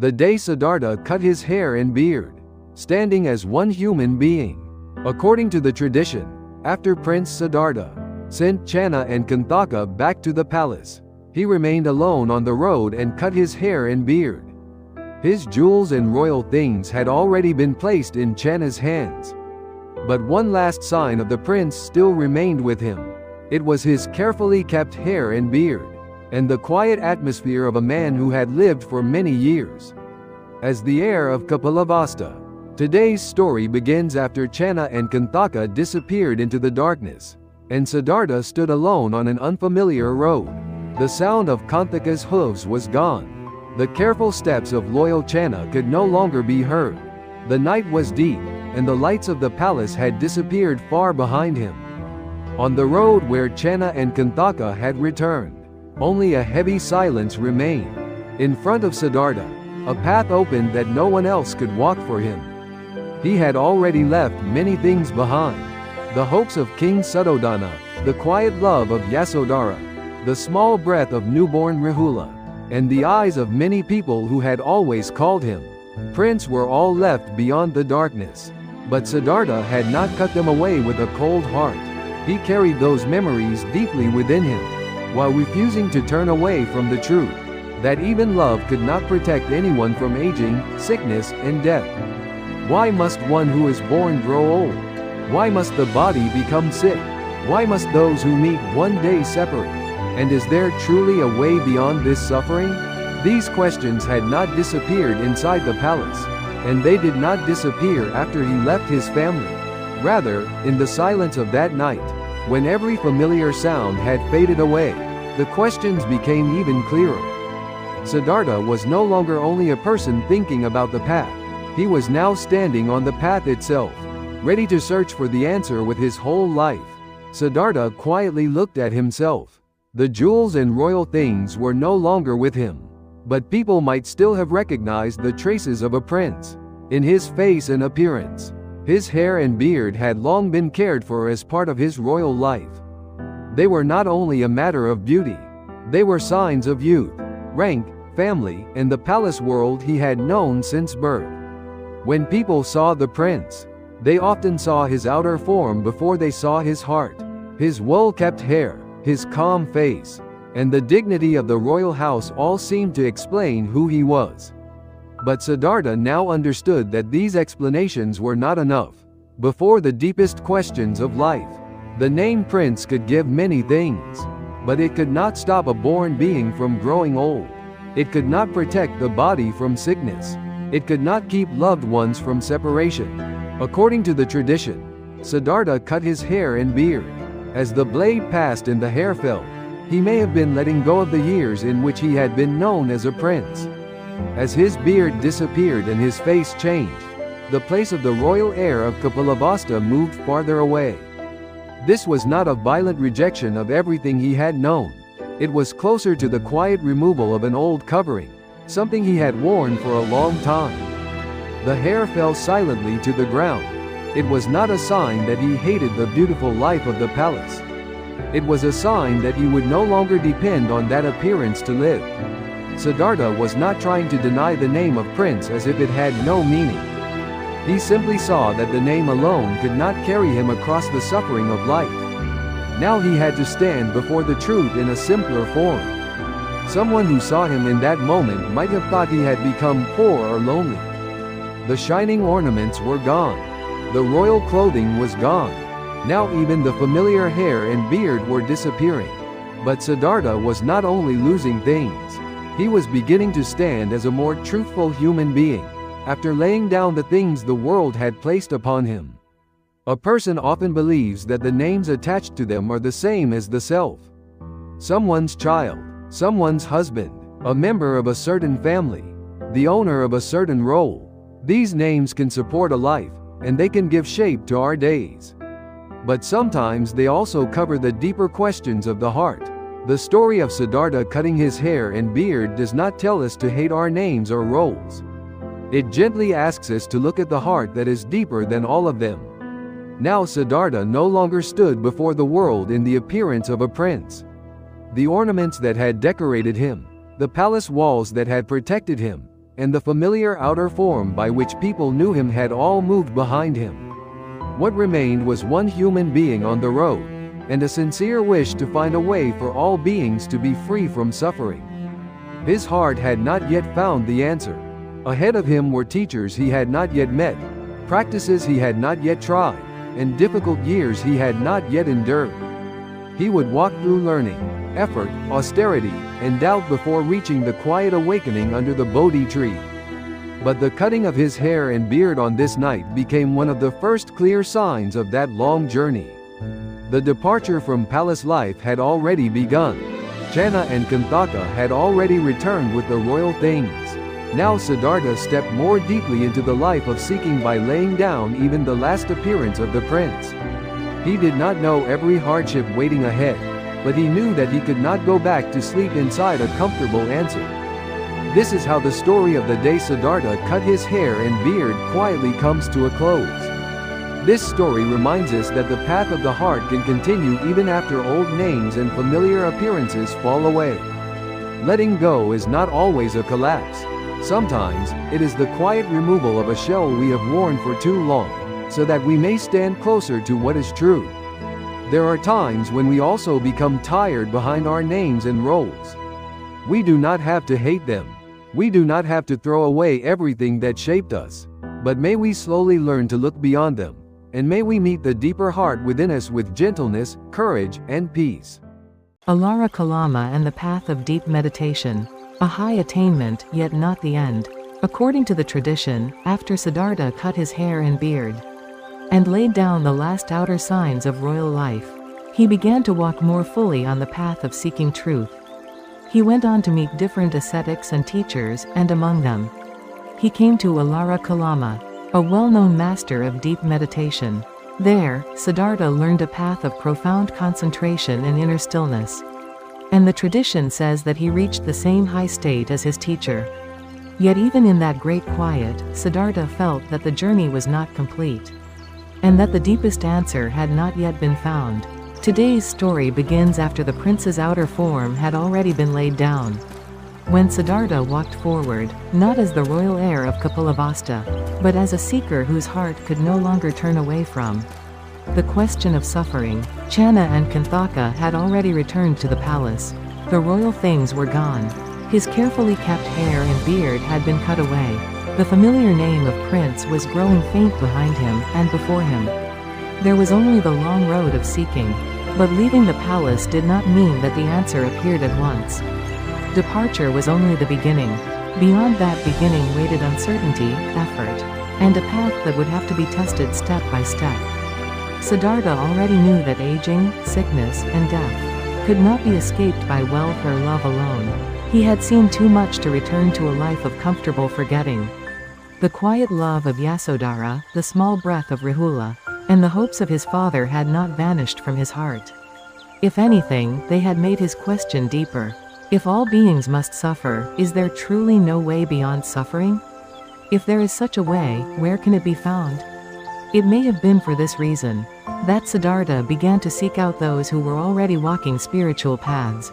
the day Siddhartha cut his hair and beard, standing as one human being. According to the tradition, after Prince Siddhartha sent Channa and Kanthaka back to the palace, he remained alone on the road and cut his hair and beard. His jewels and royal things had already been placed in Channa's hands. But one last sign of the prince still remained with him. It was his carefully kept hair and beard, and the quiet atmosphere of a man who had lived for many years. As the heir of Kapilavastu, today's story begins after Channa and Kanthaka disappeared into the darkness, and Siddhartha stood alone on an unfamiliar road. The sound of Kanthaka's hooves was gone. The careful steps of loyal Channa could no longer be heard. The night was deep, and the lights of the palace had disappeared far behind him. On the road where Channa and Kanthaka had returned, only a heavy silence remained. In front of Siddhartha, a path opened that no one else could walk for him. He had already left many things behind. The hopes of King Suddhodana, the quiet love of Yasodhara, the small breath of newborn Rahula, and the eyes of many people who had always called him Prince were all left beyond the darkness. But Siddhartha had not cut them away with a cold heart. He carried those memories deeply within him, while refusing to turn away from the truth that even love could not protect anyone from aging, sickness, and death. Why must one who is born grow old? Why must the body become sick? Why must those who meet one day separate? And is there truly a way beyond this suffering? These questions had not disappeared inside the palace, and they did not disappear after he left his family. Rather, in the silence of that night, when every familiar sound had faded away, the questions became even clearer. Siddhartha was no longer only a person thinking about the path. He was now standing on the path itself, ready to search for the answer with his whole life. Siddhartha quietly looked at himself. The jewels and royal things were no longer with him, but people might still have recognized the traces of a prince in his face and appearance. His hair and beard had long been cared for as part of his royal life. They were not only a matter of beauty, they were signs of youth, rank, family, and the palace world he had known since birth. When people saw the prince, they often saw his outer form before they saw his heart. His well-kept hair, his calm face, and the dignity of the royal house all seemed to explain who he was. But Siddhartha now understood that these explanations were not enough. Before the deepest questions of life, the name prince could give many things, but it could not stop a born being from growing old. It could not protect the body from sickness. It could not keep loved ones from separation. According to the tradition, Siddhartha cut his hair and beard. As the blade passed and the hair fell, he may have been letting go of the years in which he had been known as a prince. As his beard disappeared and his face changed, the place of the royal heir of Kapilavastu moved farther away. This was not a violent rejection of everything he had known. It was closer to the quiet removal of an old covering, something he had worn for a long time. The hair fell silently to the ground. It was not a sign that he hated the beautiful life of the palace. It was a sign that he would no longer depend on that appearance to live. Siddhartha was not trying to deny the name of prince as if it had no meaning. He simply saw that the name alone could not carry him across the suffering of life. Now he had to stand before the truth in a simpler form. Someone who saw him in that moment might have thought he had become poor or lonely. The shining ornaments were gone. The royal clothing was gone. Now even the familiar hair and beard were disappearing. But Siddhartha was not only losing things. He was beginning to stand as a more truthful human being, after laying down the things the world had placed upon him. A person often believes that the names attached to them are the same as the self. Someone's child, someone's husband, a member of a certain family, the owner of a certain role. These names can support a life, and they can give shape to our days. But sometimes they also cover the deeper questions of the heart. The story of Siddhartha cutting his hair and beard does not tell us to hate our names or roles. It gently asks us to look at the heart that is deeper than all of them. Now Siddhartha no longer stood before the world in the appearance of a prince. The ornaments that had decorated him, the palace walls that had protected him, and the familiar outer form by which people knew him had all moved behind him. What remained was one human being on the road, and a sincere wish to find a way for all beings to be free from suffering. His heart had not yet found the answer. Ahead of him were teachers he had not yet met, practices he had not yet tried, and difficult years he had not yet endured. He would walk through learning, effort, austerity, and doubt before reaching the quiet awakening under the Bodhi tree. But the cutting of his hair and beard on this night became one of the first clear signs of that long journey. The departure from palace life had already begun. Channa and Kanthaka had already returned with the royal things. Now Siddhartha stepped more deeply into the life of seeking by laying down even the last appearance of the prince. He did not know every hardship waiting ahead, but he knew that he could not go back to sleep inside a comfortable answer. This is how the story of the day Siddhartha cut his hair and beard quietly comes to a close. This story reminds us that the path of the heart can continue even after old names and familiar appearances fall away. Letting go is not always a collapse. Sometimes, it is the quiet removal of a shell we have worn for too long, so that we may stand closer to what is true. There are times when we also become tired behind our names and roles. We do not have to hate them. We do not have to throw away everything that shaped us. But may we slowly learn to look beyond them, and may we meet the deeper heart within us with gentleness, courage, and peace. Alara Kalama and the path of deep meditation. A high attainment, yet not the end. According to the tradition, after Siddhartha cut his hair and beard, and laid down the last outer signs of royal life, he began to walk more fully on the path of seeking truth. He went on to meet different ascetics and teachers, and among them, he came to Alara Kalama, a well-known master of deep meditation. There, Siddhartha learned a path of profound concentration and inner stillness. And the tradition says that he reached the same high state as his teacher. Yet even in that great quiet, Siddhartha felt that the journey was not complete, and that the deepest answer had not yet been found. Today's story begins after the prince's outer form had already been laid down. When Siddhartha walked forward, not as the royal heir of Kapilavastu, but as a seeker whose heart could no longer turn away from the question of suffering, Channa and Kanthaka had already returned to the palace. The royal things were gone. His carefully kept hair and beard had been cut away. The familiar name of prince was growing faint behind him and before him. There was only the long road of seeking. But leaving the palace did not mean that the answer appeared at once. Departure was only the beginning. Beyond that beginning waited uncertainty, effort, and a path that would have to be tested step by step. Siddhartha already knew that aging, sickness, and death could not be escaped by wealth or love alone. He had seen too much to return to a life of comfortable forgetting. The quiet love of Yasodhara, the small breath of Rahula, and the hopes of his father had not vanished from his heart. If anything, they had made his question deeper. If all beings must suffer, is there truly no way beyond suffering? If there is such a way, where can it be found? It may have been for this reason that Siddhartha began to seek out those who were already walking spiritual paths.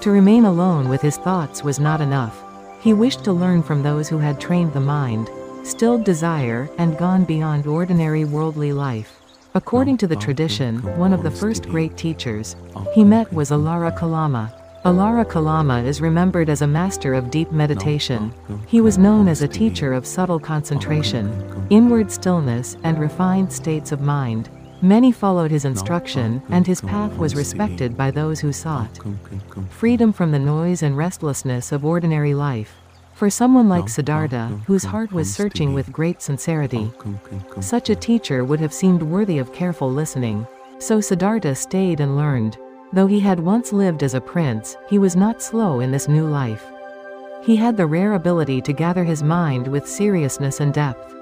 To remain alone with his thoughts was not enough. He wished to learn from those who had trained the mind, stilled desire, and gone beyond ordinary worldly life. According to the tradition, one of the first great teachers he met was Alara Kalama. Alara Kalama is remembered as a master of deep meditation. He was known as a teacher of subtle concentration, inward stillness, and refined states of mind. Many followed his instruction, and his path was respected by those who sought freedom from the noise and restlessness of ordinary life. For someone like Siddhartha, whose heart was searching with great sincerity, such a teacher would have seemed worthy of careful listening. So Siddhartha stayed and learned. Though he had once lived as a prince, he was not slow in this new life. He had the rare ability to gather his mind with seriousness and depth.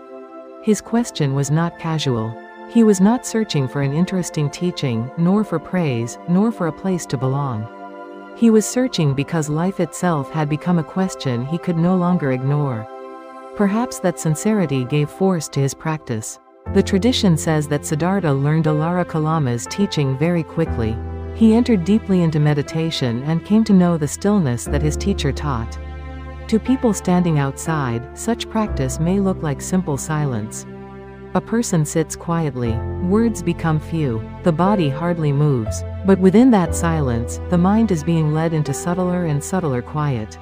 His question was not casual. He was not searching for an interesting teaching, nor for praise, nor for a place to belong. He was searching because life itself had become a question he could no longer ignore. Perhaps that sincerity gave force to his practice. The tradition says that Siddhartha learned Alara Kalama's teaching very quickly. He entered deeply into meditation and came to know the stillness that his teacher taught. To people standing outside, such practice may look like simple silence. A person sits quietly, words become few, the body hardly moves, but within that silence, the mind is being led into subtler and subtler quiet.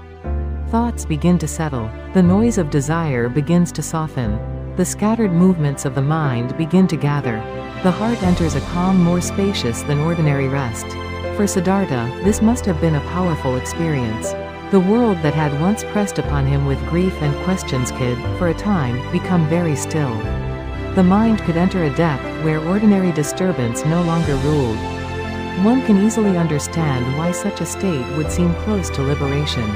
Thoughts begin to settle, the noise of desire begins to soften, the scattered movements of the mind begin to gather. The heart enters a calm more spacious than ordinary rest. For Siddhartha, this must have been a powerful experience. The world that had once pressed upon him with grief and questions could, for a time, become very still. The mind could enter a depth where ordinary disturbance no longer ruled. One can easily understand why such a state would seem close to liberation.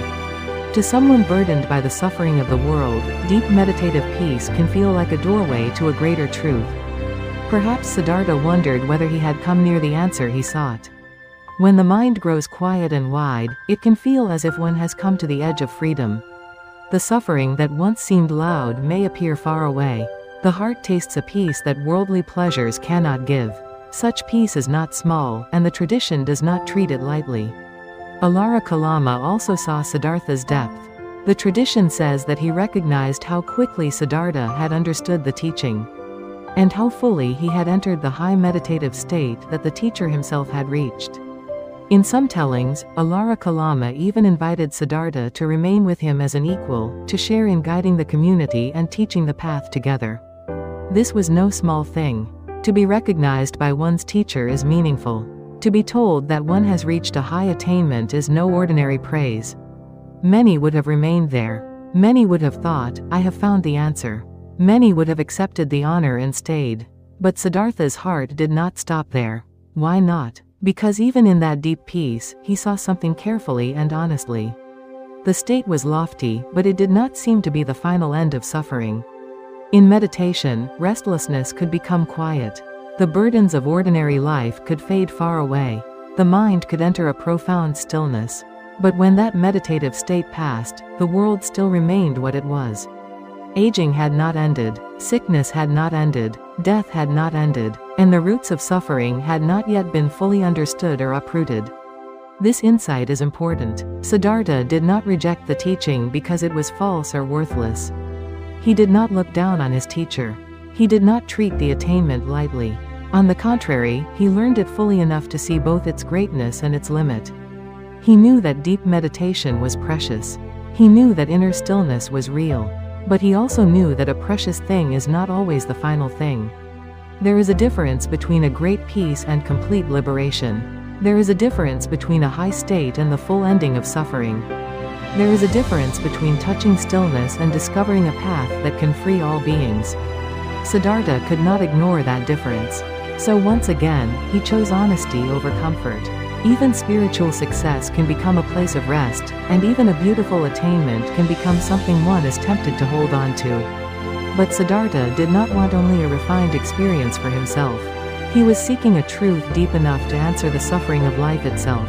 To someone burdened by the suffering of the world, deep meditative peace can feel like a doorway to a greater truth. Perhaps Siddhartha wondered whether he had come near the answer he sought. When the mind grows quiet and wide, it can feel as if one has come to the edge of freedom. The suffering that once seemed loud may appear far away. The heart tastes a peace that worldly pleasures cannot give. Such peace is not small, and the tradition does not treat it lightly. Alara Kalama also saw Siddhartha's depth. The tradition says that he recognized how quickly Siddhartha had understood the teaching, and how fully he had entered the high meditative state that the teacher himself had reached. In some tellings, Alara Kalama even invited Siddhartha to remain with him as an equal, to share in guiding the community and teaching the path together. This was no small thing. To be recognized by one's teacher is meaningful. To be told that one has reached a high attainment is no ordinary praise. Many would have remained there. Many would have thought, I have found the answer. Many would have accepted the honor and stayed. But Siddhartha's heart did not stop there. Why not? Because even in that deep peace, he saw something carefully and honestly. The state was lofty, but it did not seem to be the final end of suffering. In meditation, restlessness could become quiet. The burdens of ordinary life could fade far away. The mind could enter a profound stillness. But when that meditative state passed, the world still remained what it was. Aging had not ended, sickness had not ended, death had not ended, and the roots of suffering had not yet been fully understood or uprooted. This insight is important. Siddhartha did not reject the teaching because it was false or worthless. He did not look down on his teacher. He did not treat the attainment lightly. On the contrary, he learned it fully enough to see both its greatness and its limit. He knew that deep meditation was precious. He knew that inner stillness was real. But he also knew that a precious thing is not always the final thing. There is a difference between a great peace and complete liberation. There is a difference between a high state and the full ending of suffering. There is a difference between touching stillness and discovering a path that can free all beings. Siddhartha could not ignore that difference. So once again, he chose honesty over comfort. Even spiritual success can become a place of rest, and even a beautiful attainment can become something one is tempted to hold on to. But Siddhartha did not want only a refined experience for himself. He was seeking a truth deep enough to answer the suffering of life itself.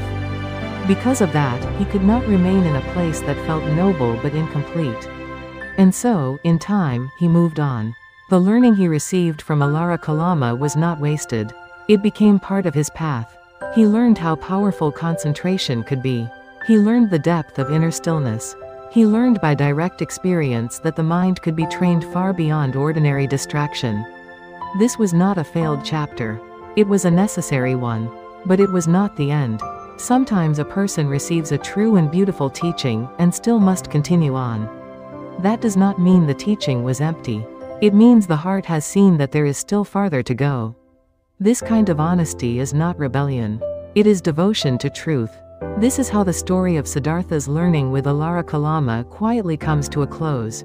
Because of that, he could not remain in a place that felt noble but incomplete. And so, in time, he moved on. The learning he received from Alara Kalama was not wasted. It became part of his path. He learned how powerful concentration could be. He learned the depth of inner stillness. He learned by direct experience that the mind could be trained far beyond ordinary distraction. This was not a failed chapter. It was a necessary one. But it was not the end. Sometimes a person receives a true and beautiful teaching, and still must continue on. That does not mean the teaching was empty. It means the heart has seen that there is still farther to go. This kind of honesty is not rebellion. It is devotion to truth. This is how the story of Siddhartha's learning with Alara Kalama quietly comes to a close.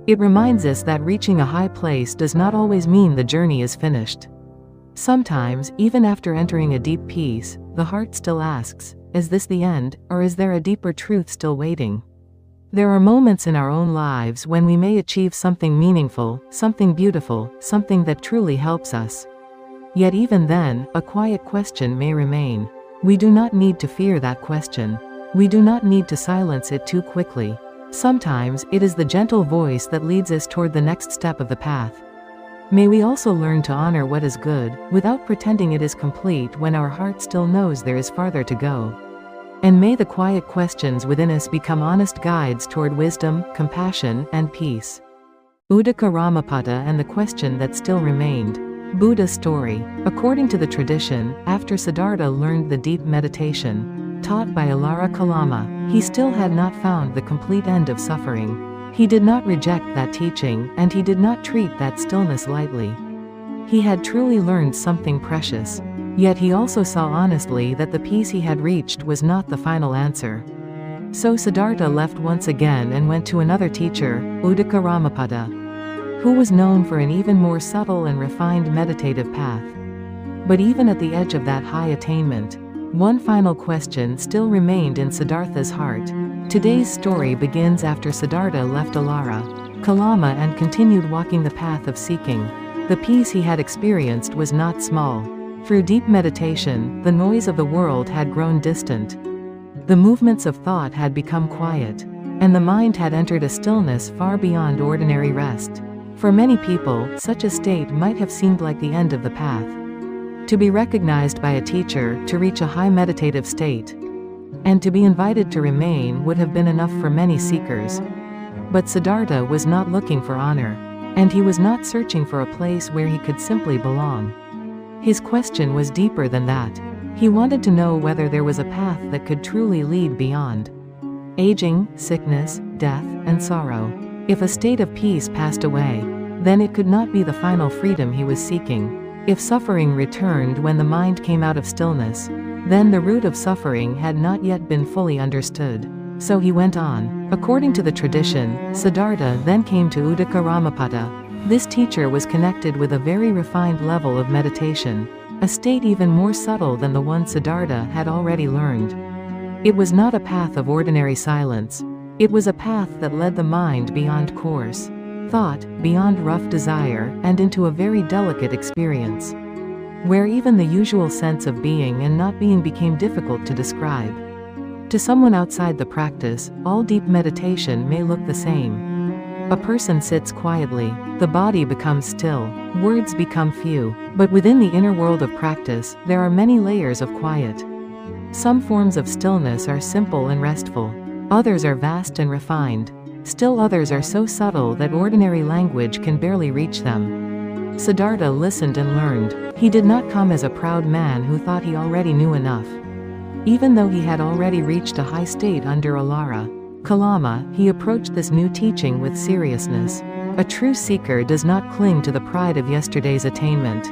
It reminds us that reaching a high place does not always mean the journey is finished. Sometimes, even after entering a deep peace, the heart still asks, is this the end, or is there a deeper truth still waiting? There are moments in our own lives when we may achieve something meaningful, something beautiful, something that truly helps us. Yet even then, a quiet question may remain. We do not need to fear that question. We do not need to silence it too quickly. Sometimes, it is the gentle voice that leads us toward the next step of the path. May we also learn to honor what is good, without pretending it is complete when our heart still knows there is farther to go. And may the quiet questions within us become honest guides toward wisdom, compassion, and peace. Uddaka Ramaputta and the question that still remained. Buddha story. According to the tradition, after Siddhartha learned the deep meditation taught by Alara Kalama, he still had not found the complete end of suffering. He did not reject that teaching, and he did not treat that stillness lightly. He had truly learned something precious. Yet he also saw honestly that the peace he had reached was not the final answer. So Siddhartha left once again and went to another teacher, Uddaka Ramaputta, who was known for an even more subtle and refined meditative path. But even at the edge of that high attainment, one final question still remained in Siddhartha's heart. Today's story begins after Siddhartha left Alara, Kalama and continued walking the path of seeking. The peace he had experienced was not small. Through deep meditation, the noise of the world had grown distant. The movements of thought had become quiet, and the mind had entered a stillness far beyond ordinary rest. For many people, such a state might have seemed like the end of the path. To be recognized by a teacher, to reach a high meditative state, and to be invited to remain would have been enough for many seekers. But Siddhartha was not looking for honor, and he was not searching for a place where he could simply belong. His question was deeper than that. He wanted to know whether there was a path that could truly lead beyond aging, sickness, death, and sorrow. If a state of peace passed away, then it could not be the final freedom he was seeking. If suffering returned when the mind came out of stillness, then the root of suffering had not yet been fully understood. So he went on. According to the tradition, Siddhartha then came to Uddaka Ramaputta. This teacher was connected with a very refined level of meditation, a state even more subtle than the one Siddhartha had already learned. It was not a path of ordinary silence. It was a path that led the mind beyond coarse thought, beyond rough desire, and into a very delicate experience, where even the usual sense of being and not being became difficult to describe. To someone outside the practice, all deep meditation may look the same. A person sits quietly, the body becomes still, words become few, but within the inner world of practice, there are many layers of quiet. Some forms of stillness are simple and restful. Others are vast and refined. Still others are so subtle that ordinary language can barely reach them. Siddhartha listened and learned. He did not come as a proud man who thought he already knew enough. Even though he had already reached a high state under Alara, Kalama, he approached this new teaching with seriousness. A true seeker does not cling to the pride of yesterday's attainment.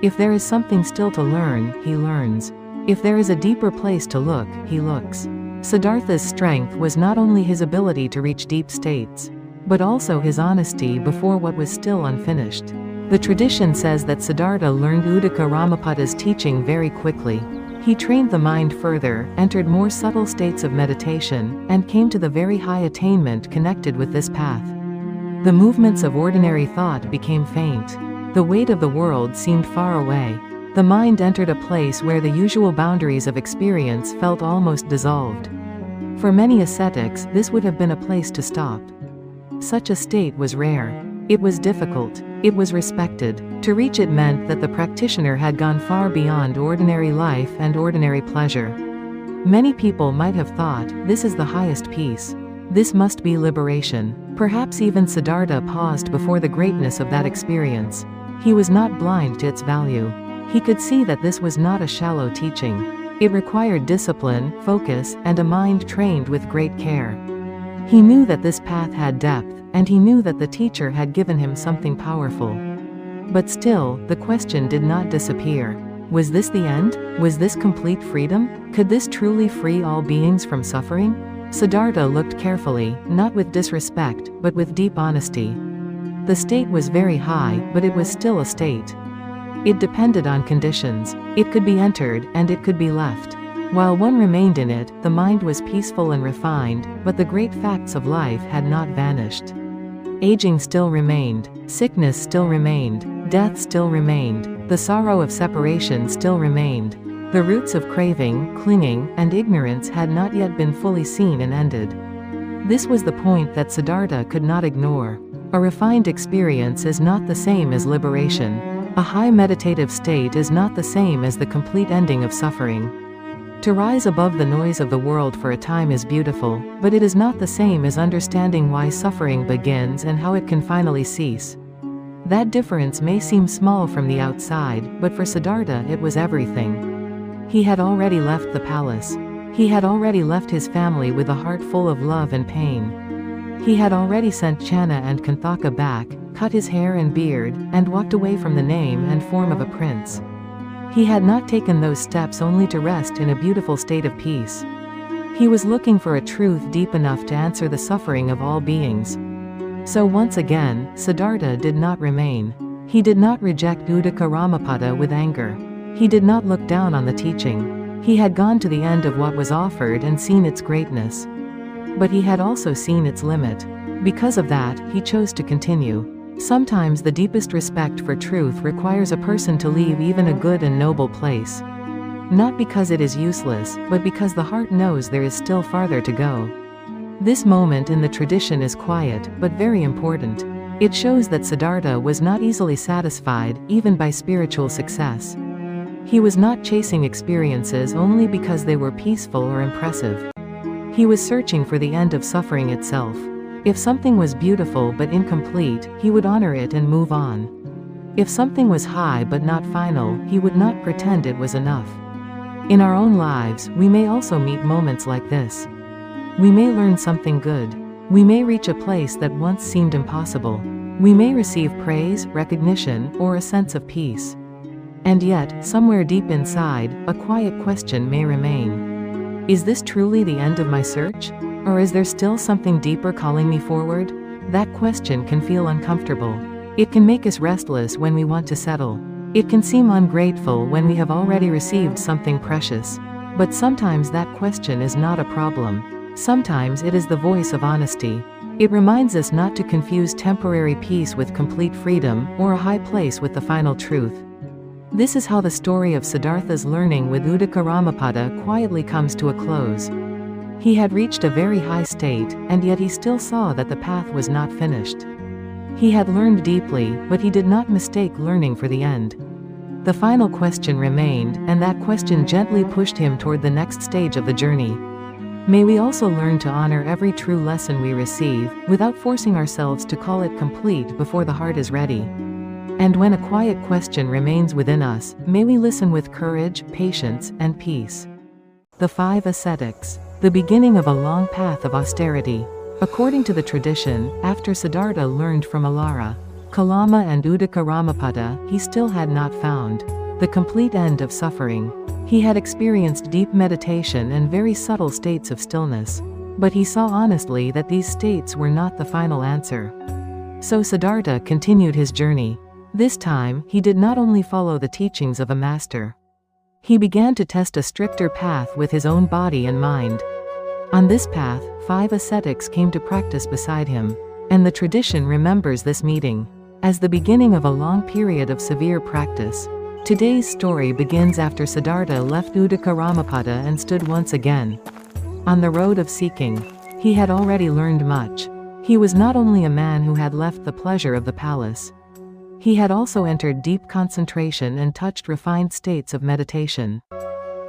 If there is something still to learn, he learns. If there is a deeper place to look, he looks. Siddhartha's strength was not only his ability to reach deep states, but also his honesty before what was still unfinished. The tradition says that Siddhartha learned Uddaka Ramaputta's teaching very quickly. He trained the mind further, entered more subtle states of meditation, and came to the very high attainment connected with this path. The movements of ordinary thought became faint. The weight of the world seemed far away. The mind entered a place where the usual boundaries of experience felt almost dissolved. For many ascetics, this would have been a place to stop. Such a state was rare. It was difficult. It was respected. To reach it meant that the practitioner had gone far beyond ordinary life and ordinary pleasure. Many people might have thought, this is the highest peace. This must be liberation. Perhaps even Siddhartha paused before the greatness of that experience. He was not blind to its value. He could see that this was not a shallow teaching. It required discipline, focus, and a mind trained with great care. He knew that this path had depth, and he knew that the teacher had given him something powerful. But still, the question did not disappear. Was this the end? Was this complete freedom? Could this truly free all beings from suffering? Siddhartha looked carefully, not with disrespect, but with deep honesty. The state was very high, but it was still a state. It depended on conditions. It could be entered, and it could be left. While one remained in it, the mind was peaceful and refined, but the great facts of life had not vanished. Aging still remained. Sickness still remained. Death still remained. The sorrow of separation still remained. The roots of craving, clinging, and ignorance had not yet been fully seen and ended. This was the point that Siddhartha could not ignore. A refined experience is not the same as liberation. A high meditative state is not the same as the complete ending of suffering. To rise above the noise of the world for a time is beautiful, but it is not the same as understanding why suffering begins and how it can finally cease. That difference may seem small from the outside, but for Siddhartha it was everything. He had already left the palace. He had already left his family with a heart full of love and pain. He had already sent Channa and Kanthaka back, cut his hair and beard, and walked away from the name and form of a prince. He had not taken those steps only to rest in a beautiful state of peace. He was looking for a truth deep enough to answer the suffering of all beings. So once again, Siddhartha did not remain. He did not reject Uddaka Ramaputta with anger. He did not look down on the teaching. He had gone to the end of what was offered and seen its greatness. But he had also seen its limit. Because of that, he chose to continue. Sometimes the deepest respect for truth requires a person to leave even a good and noble place. Not because it is useless, but because the heart knows there is still farther to go. This moment in the tradition is quiet, but very important. It shows that Siddhartha was not easily satisfied, even by spiritual success. He was not chasing experiences only because they were peaceful or impressive. He was searching for the end of suffering itself. If something was beautiful but incomplete, he would honor it and move on. If something was high but not final, he would not pretend it was enough. In our own lives, we may also meet moments like this. We may learn something good. We may reach a place that once seemed impossible. We may receive praise, recognition, or a sense of peace. And yet, somewhere deep inside, a quiet question may remain. Is this truly the end of my search? Or is there still something deeper calling me forward? That question can feel uncomfortable. It can make us restless when we want to settle. It can seem ungrateful when we have already received something precious. But sometimes that question is not a problem. Sometimes it is the voice of honesty. It reminds us not to confuse temporary peace with complete freedom, or a high place with the final truth. This is how the story of Siddhartha's learning with Uddaka Ramaputta quietly comes to a close. He had reached a very high state, and yet he still saw that the path was not finished. He had learned deeply, but he did not mistake learning for the end. The final question remained, and that question gently pushed him toward the next stage of the journey. May we also learn to honor every true lesson we receive, without forcing ourselves to call it complete before the heart is ready. And when a quiet question remains within us, may we listen with courage, patience, and peace. The 5 ascetics. The beginning of a long path of austerity. According to the tradition, after Siddhartha learned from Alara, Kalama and Uddaka Ramaputta, he still had not found the complete end of suffering. He had experienced deep meditation and very subtle states of stillness. But he saw honestly that these states were not the final answer. So Siddhartha continued his journey. This time, he did not only follow the teachings of a master. He began to test a stricter path with his own body and mind. On this path, 5 ascetics came to practice beside him. And the tradition remembers this meeting as the beginning of a long period of severe practice. Today's story begins after Siddhartha left Uddaka Ramaputta and stood once again on the road of seeking. He had already learned much. He was not only a man who had left the pleasure of the palace. He had also entered deep concentration and touched refined states of meditation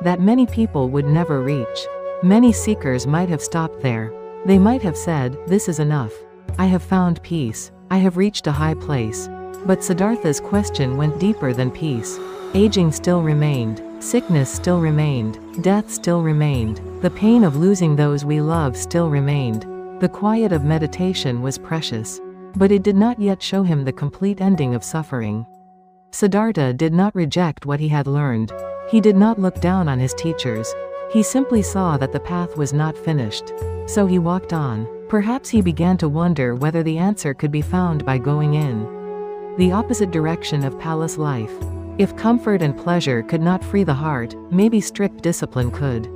that many people would never reach. Many seekers might have stopped there. They might have said, "This is enough. I have found peace. I have reached a high place." But Siddhartha's question went deeper than peace. Aging still remained. Sickness still remained. Death still remained. The pain of losing those we love still remained. The quiet of meditation was precious. But it did not yet show him the complete ending of suffering. Siddhartha did not reject what he had learned. He did not look down on his teachers. He simply saw that the path was not finished. So he walked on. Perhaps he began to wonder whether the answer could be found by going in the opposite direction of palace life. If comfort and pleasure could not free the heart, maybe strict discipline could.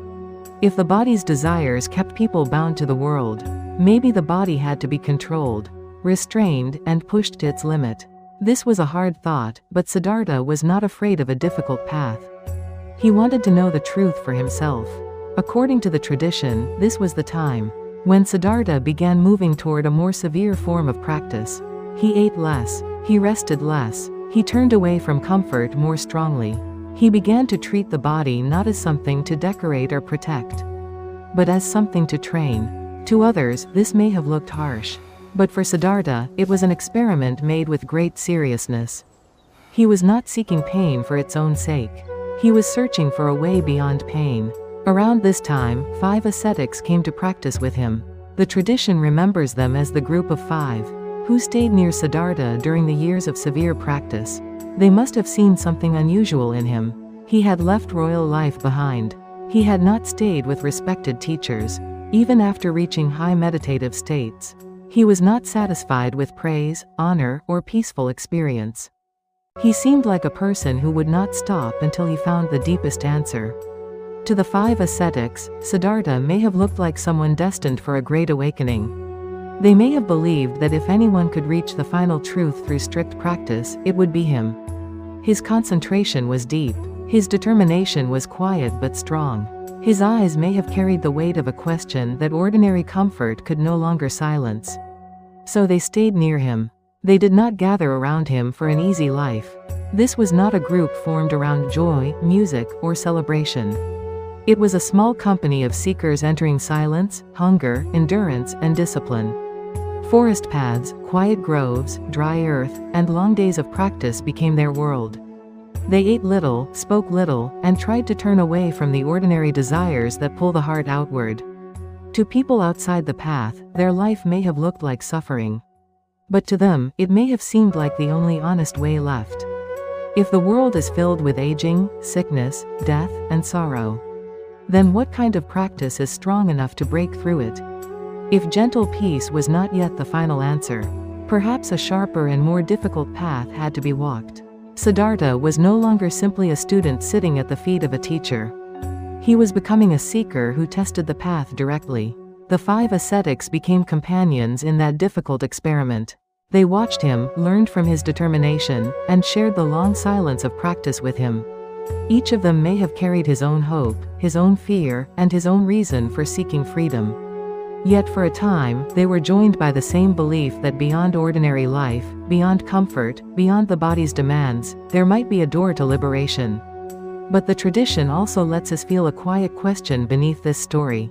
If the body's desires kept people bound to the world, maybe the body had to be controlled, restrained, and pushed to its limit. This was a hard thought, but Siddhartha was not afraid of a difficult path. He wanted to know the truth for himself. According to the tradition, this was the time when Siddhartha began moving toward a more severe form of practice. He ate less. He rested less. He turned away from comfort more strongly. He began to treat the body not as something to decorate or protect, but as something to train. To others, this may have looked harsh. But for Siddhartha, it was an experiment made with great seriousness. He was not seeking pain for its own sake. He was searching for a way beyond pain. Around this time, 5 ascetics came to practice with him. The tradition remembers them as the group of 5, who stayed near Siddhartha during the years of severe practice. They must have seen something unusual in him. He had left royal life behind. He had not stayed with respected teachers, even after reaching high meditative states. He was not satisfied with praise, honor, or peaceful experience. He seemed like a person who would not stop until he found the deepest answer. To the 5 ascetics, Siddhartha may have looked like someone destined for a great awakening. They may have believed that if anyone could reach the final truth through strict practice, it would be him. His concentration was deep. His determination was quiet but strong. His eyes may have carried the weight of a question that ordinary comfort could no longer silence. So they stayed near him. They did not gather around him for an easy life. This was not a group formed around joy, music, or celebration. It was a small company of seekers entering silence, hunger, endurance, and discipline. Forest paths, quiet groves, dry earth, and long days of practice became their world. They ate little, spoke little, and tried to turn away from the ordinary desires that pull the heart outward. To people outside the path, their life may have looked like suffering. But to them, it may have seemed like the only honest way left. If the world is filled with aging, sickness, death, and sorrow, then what kind of practice is strong enough to break through it? If gentle peace was not yet the final answer, perhaps a sharper and more difficult path had to be walked. Siddhartha was no longer simply a student sitting at the feet of a teacher. He was becoming a seeker who tested the path directly. The 5 ascetics became companions in that difficult experiment. They watched him, learned from his determination, and shared the long silence of practice with him. Each of them may have carried his own hope, his own fear, and his own reason for seeking freedom. Yet for a time, they were joined by the same belief that beyond ordinary life, beyond comfort, beyond the body's demands, there might be a door to liberation. But the tradition also lets us feel a quiet question beneath this story.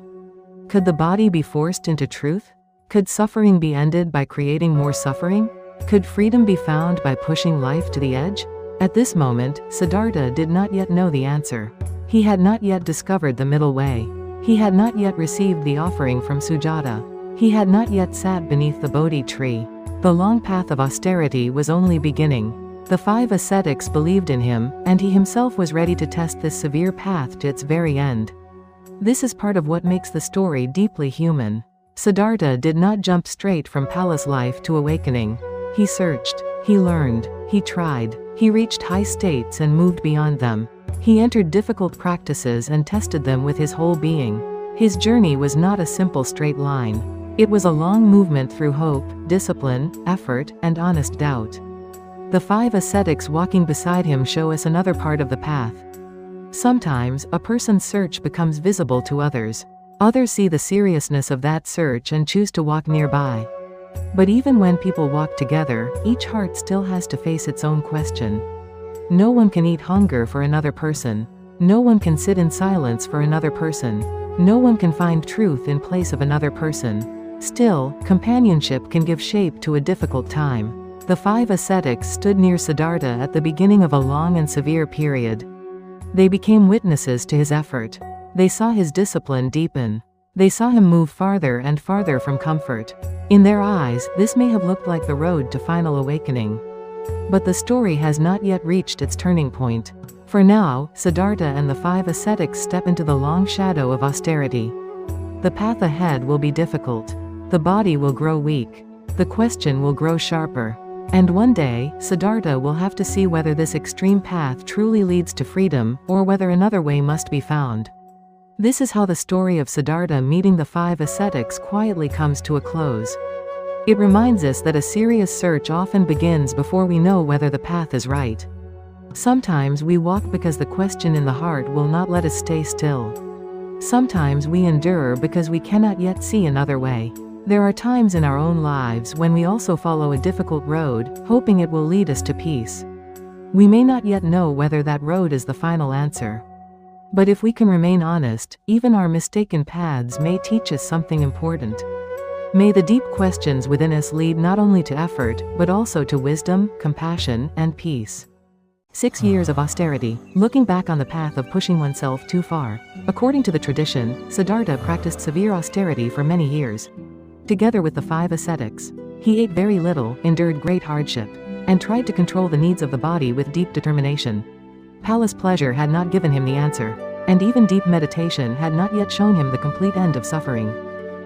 Could the body be forced into truth? Could suffering be ended by creating more suffering? Could freedom be found by pushing life to the edge? At this moment, Siddhartha did not yet know the answer. He had not yet discovered the middle way. He had not yet received the offering from Sujata. He had not yet sat beneath the Bodhi tree. The long path of austerity was only beginning. The 5 ascetics believed in him, and he himself was ready to test this severe path to its very end. This is part of what makes the story deeply human. Siddhartha did not jump straight from palace life to awakening. He searched. He learned. He tried. He reached high states and moved beyond them. He entered difficult practices and tested them with his whole being. His journey was not a simple straight line. It was a long movement through hope, discipline, effort, and honest doubt. The 5 ascetics walking beside him show us another part of the path. Sometimes, a person's search becomes visible to others. Others see the seriousness of that search and choose to walk nearby. But even when people walk together, each heart still has to face its own question. No one can eat hunger for another person. No one can sit in silence for another person. No one can find truth in place of another person. Still, companionship can give shape to a difficult time. The 5 ascetics stood near Siddhartha at the beginning of a long and severe period. They became witnesses to his effort. They saw his discipline deepen. They saw him move farther and farther from comfort. In their eyes, this may have looked like the road to final awakening. But the story has not yet reached its turning point. For now, Siddhartha and the 5 ascetics step into the long shadow of austerity. The path ahead will be difficult. The body will grow weak. The question will grow sharper. And one day, Siddhartha will have to see whether this extreme path truly leads to freedom, or whether another way must be found. This is how the story of Siddhartha meeting the 5 ascetics quietly comes to a close. It reminds us that a serious search often begins before we know whether the path is right. Sometimes we walk because the question in the heart will not let us stay still. Sometimes we endure because we cannot yet see another way. There are times in our own lives when we also follow a difficult road, hoping it will lead us to peace. We may not yet know whether that road is the final answer. But if we can remain honest, even our mistaken paths may teach us something important. May the deep questions within us lead not only to effort, but also to wisdom, compassion, and peace. 6 years of austerity, looking back on the path of pushing oneself too far. According to the tradition, Siddhartha practiced severe austerity for many years. Together with the 5 ascetics, he ate very little, endured great hardship, and tried to control the needs of the body with deep determination. Palace pleasure had not given him the answer, and even deep meditation had not yet shown him the complete end of suffering.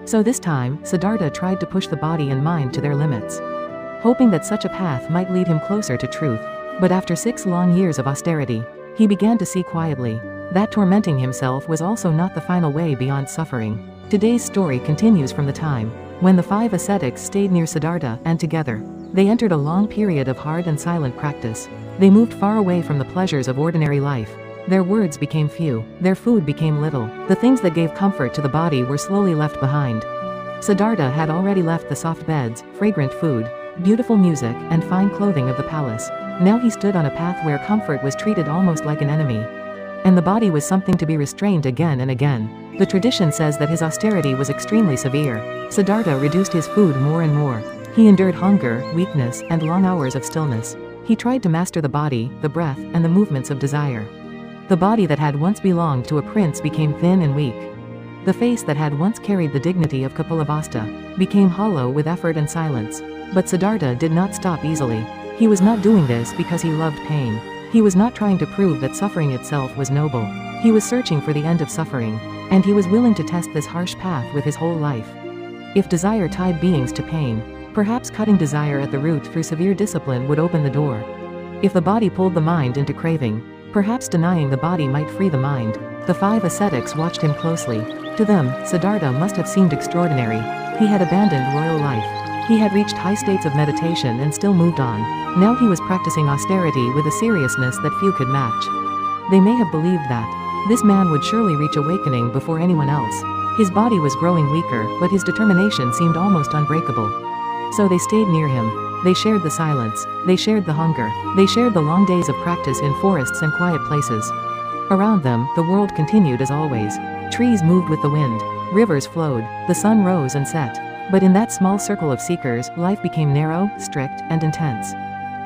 So this time, Siddhartha tried to push the body and mind to their limits, hoping that such a path might lead him closer to truth. But after 6 long years of austerity, he began to see quietly that tormenting himself was also not the final way beyond suffering. Today's story continues from the time when the 5 ascetics stayed near Siddhartha, and together, they entered a long period of hard and silent practice. They moved far away from the pleasures of ordinary life. Their words became few, their food became little, the things that gave comfort to the body were slowly left behind. Siddhartha had already left the soft beds, fragrant food, beautiful music, and fine clothing of the palace. Now he stood on a path where comfort was treated almost like an enemy, and the body was something to be restrained again and again. The tradition says that his austerity was extremely severe. Siddhartha reduced his food more and more. He endured hunger, weakness, and long hours of stillness. He tried to master the body, the breath, and the movements of desire. The body that had once belonged to a prince became thin and weak. The face that had once carried the dignity of Kapilavastu became hollow with effort and silence. But Siddhartha did not stop easily. He was not doing this because he loved pain. He was not trying to prove that suffering itself was noble. He was searching for the end of suffering, and he was willing to test this harsh path with his whole life. If desire tied beings to pain, perhaps cutting desire at the root through severe discipline would open the door. If the body pulled the mind into craving, perhaps denying the body might free the mind. The 5 ascetics watched him closely. To them, Siddhartha must have seemed extraordinary. He had abandoned royal life. He had reached high states of meditation and still moved on. Now he was practicing austerity with a seriousness that few could match. They may have believed that this man would surely reach awakening before anyone else. His body was growing weaker, but his determination seemed almost unbreakable. So they stayed near him. They shared the silence. They shared the hunger. They shared the long days of practice in forests and quiet places. Around them, the world continued as always. Trees moved with the wind. Rivers flowed. The sun rose and set. But in that small circle of seekers, life became narrow, strict, and intense.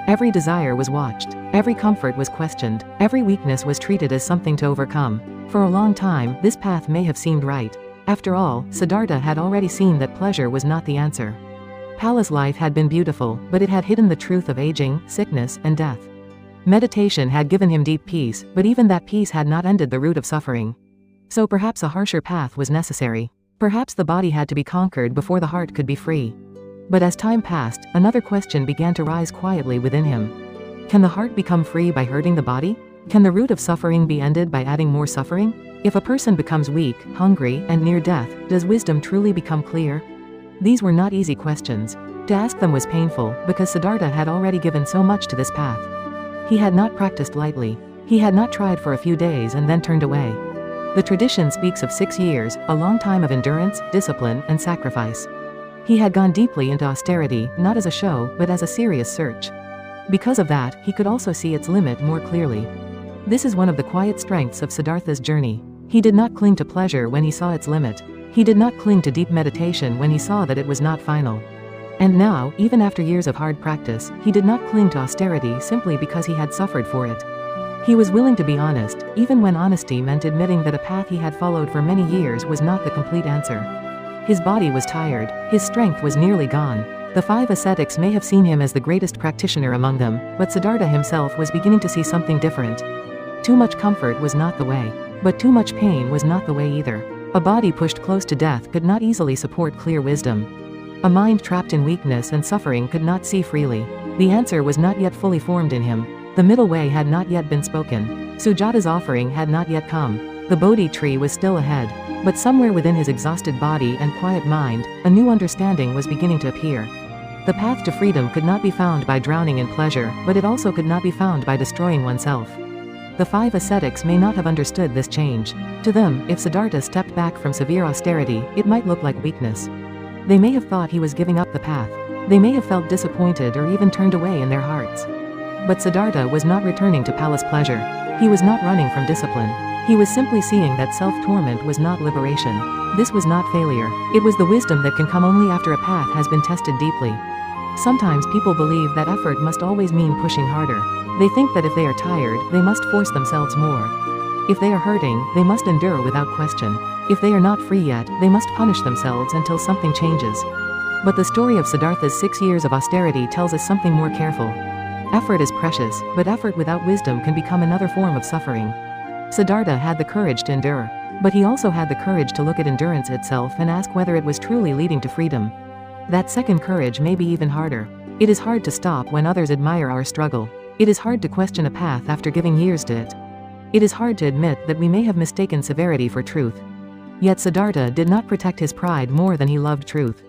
Every desire was watched. Every comfort was questioned. Every weakness was treated as something to overcome. For a long time, this path may have seemed right. After all, Siddhartha had already seen that pleasure was not the answer. Palace life had been beautiful, but it had hidden the truth of aging, sickness, and death. Meditation had given him deep peace, but even that peace had not ended the root of suffering. So perhaps a harsher path was necessary. Perhaps the body had to be conquered before the heart could be free. But as time passed, another question began to rise quietly within him. Can the heart become free by hurting the body? Can the root of suffering be ended by adding more suffering? If a person becomes weak, hungry, and near death, does wisdom truly become clear? These were not easy questions. To ask them was painful, because Siddhartha had already given so much to this path. He had not practiced lightly. He had not tried for a few days and then turned away. The tradition speaks of 6 years, a long time of endurance, discipline, and sacrifice. He had gone deeply into austerity, not as a show, but as a serious search. Because of that, he could also see its limit more clearly. This is one of the quiet strengths of Siddhartha's journey. He did not cling to pleasure when he saw its limit. He did not cling to deep meditation when he saw that it was not final. And now, even after years of hard practice, he did not cling to austerity simply because he had suffered for it. He was willing to be honest, even when honesty meant admitting that a path he had followed for many years was not the complete answer. His body was tired, his strength was nearly gone. The 5 ascetics may have seen him as the greatest practitioner among them, but Siddhartha himself was beginning to see something different. Too much comfort was not the way. But too much pain was not the way either. A body pushed close to death could not easily support clear wisdom. A mind trapped in weakness and suffering could not see freely. The answer was not yet fully formed in him. The middle way had not yet been spoken. Sujata's offering had not yet come. The Bodhi tree was still ahead. But somewhere within his exhausted body and quiet mind, a new understanding was beginning to appear. The path to freedom could not be found by drowning in pleasure, but it also could not be found by destroying oneself. The 5 ascetics may not have understood this change. To them, if Siddhartha stepped back from severe austerity, it might look like weakness. They may have thought he was giving up the path. They may have felt disappointed or even turned away in their hearts. But Siddhartha was not returning to palace pleasure. He was not running from discipline. He was simply seeing that self-torment was not liberation. This was not failure. It was the wisdom that can come only after a path has been tested deeply. Sometimes people believe that effort must always mean pushing harder. They think that if they are tired, they must force themselves more. If they are hurting, they must endure without question. If they are not free yet, they must punish themselves until something changes. But the story of Siddhartha's 6 years of austerity tells us something more careful. Effort is precious, but effort without wisdom can become another form of suffering. Siddhartha had the courage to endure. But he also had the courage to look at endurance itself and ask whether it was truly leading to freedom. That second courage may be even harder. It is hard to stop when others admire our struggle. It is hard to question a path after giving years to it. It is hard to admit that we may have mistaken severity for truth. Yet Siddhartha did not protect his pride more than he loved truth.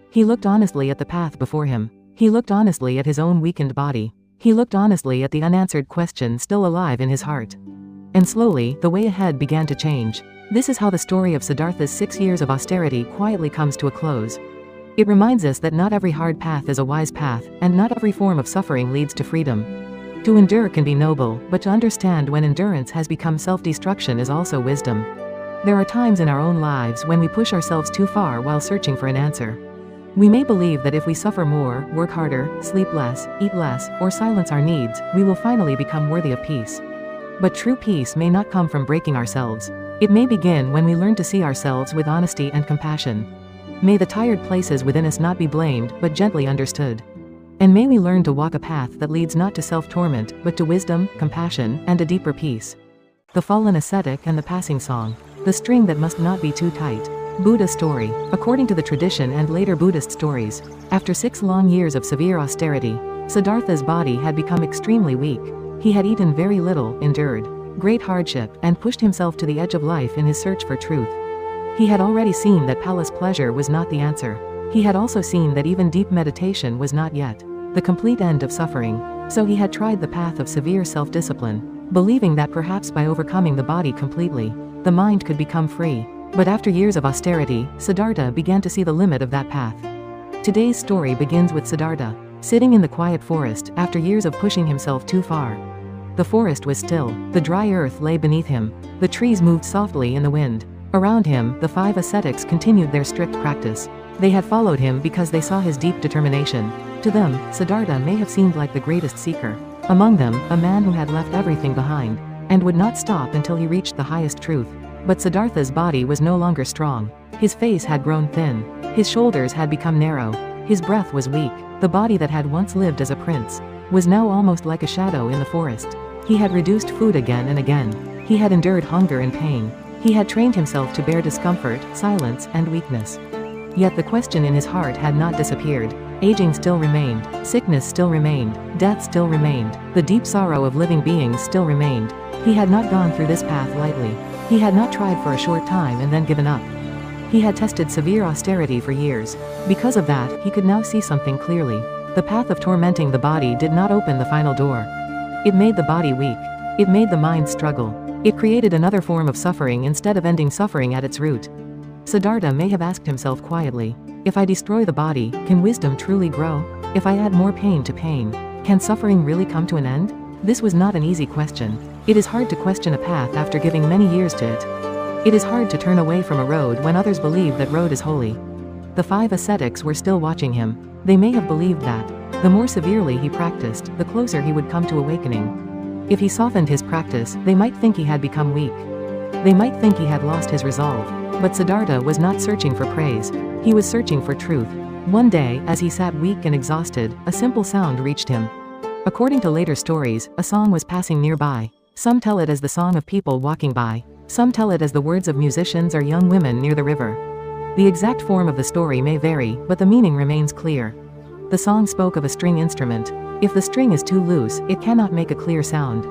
He looked honestly at the path before him. He looked honestly at his own weakened body. He looked honestly at the unanswered question still alive in his heart. And slowly, the way ahead began to change. This is how the story of Siddhartha's 6 years of austerity quietly comes to a close. It reminds us that not every hard path is a wise path, and not every form of suffering leads to freedom. To endure can be noble, but to understand when endurance has become self-destruction is also wisdom. There are times in our own lives when we push ourselves too far while searching for an answer. We may believe that if we suffer more, work harder, sleep less, eat less, or silence our needs, we will finally become worthy of peace. But true peace may not come from breaking ourselves. It may begin when we learn to see ourselves with honesty and compassion. May the tired places within us not be blamed, but gently understood. And may we learn to walk a path that leads not to self-torment, but to wisdom, compassion, and a deeper peace. The fallen ascetic and the passing song. The string that must not be too tight. Buddha story. According to the tradition and later Buddhist stories, after 6 long years of severe austerity, Siddhartha's body had become extremely weak. He had eaten very little, endured great hardship, and pushed himself to the edge of life in his search for truth. He had already seen that palace pleasure was not the answer. He had also seen that even deep meditation was not yet the complete end of suffering. So he had tried the path of severe self-discipline, believing that perhaps by overcoming the body completely, the mind could become free. But after years of austerity, Siddhartha began to see the limit of that path. Today's story begins with Siddhartha sitting in the quiet forest after years of pushing himself too far. The forest was still. The dry earth lay beneath him. The trees moved softly in the wind. Around him, the 5 ascetics continued their strict practice. They had followed him because they saw his deep determination. To them, Siddhartha may have seemed like the greatest seeker. Among them, a man who had left everything behind, and would not stop until he reached the highest truth. But Siddhartha's body was no longer strong. His face had grown thin. His shoulders had become narrow. His breath was weak. The body that had once lived as a prince was now almost like a shadow in the forest. He had reduced food again and again. He had endured hunger and pain. He had trained himself to bear discomfort, silence, and weakness. Yet the question in his heart had not disappeared. Aging still remained. Sickness still remained. Death still remained. The deep sorrow of living beings still remained. He had not gone through this path lightly. He had not tried for a short time and then given up. He had tested severe austerity for years. Because of that, he could now see something clearly. The path of tormenting the body did not open the final door. It made the body weak. It made the mind struggle. It created another form of suffering instead of ending suffering at its root. Siddhartha may have asked himself quietly, if I destroy the body, can wisdom truly grow? If I add more pain to pain, can suffering really come to an end? This was not an easy question. It is hard to question a path after giving many years to it. It is hard to turn away from a road when others believe that road is holy. The 5 ascetics were still watching him. They may have believed that the more severely he practiced, the closer he would come to awakening. If he softened his practice, they might think he had become weak. They might think he had lost his resolve. But Siddhartha was not searching for praise. He was searching for truth. One day, as he sat weak and exhausted, a simple sound reached him. According to later stories, a song was passing nearby. Some tell it as the song of people walking by. Some tell it as the words of musicians or young women near the river. The exact form of the story may vary, but the meaning remains clear. The song spoke of a string instrument. If the string is too loose, it cannot make a clear sound.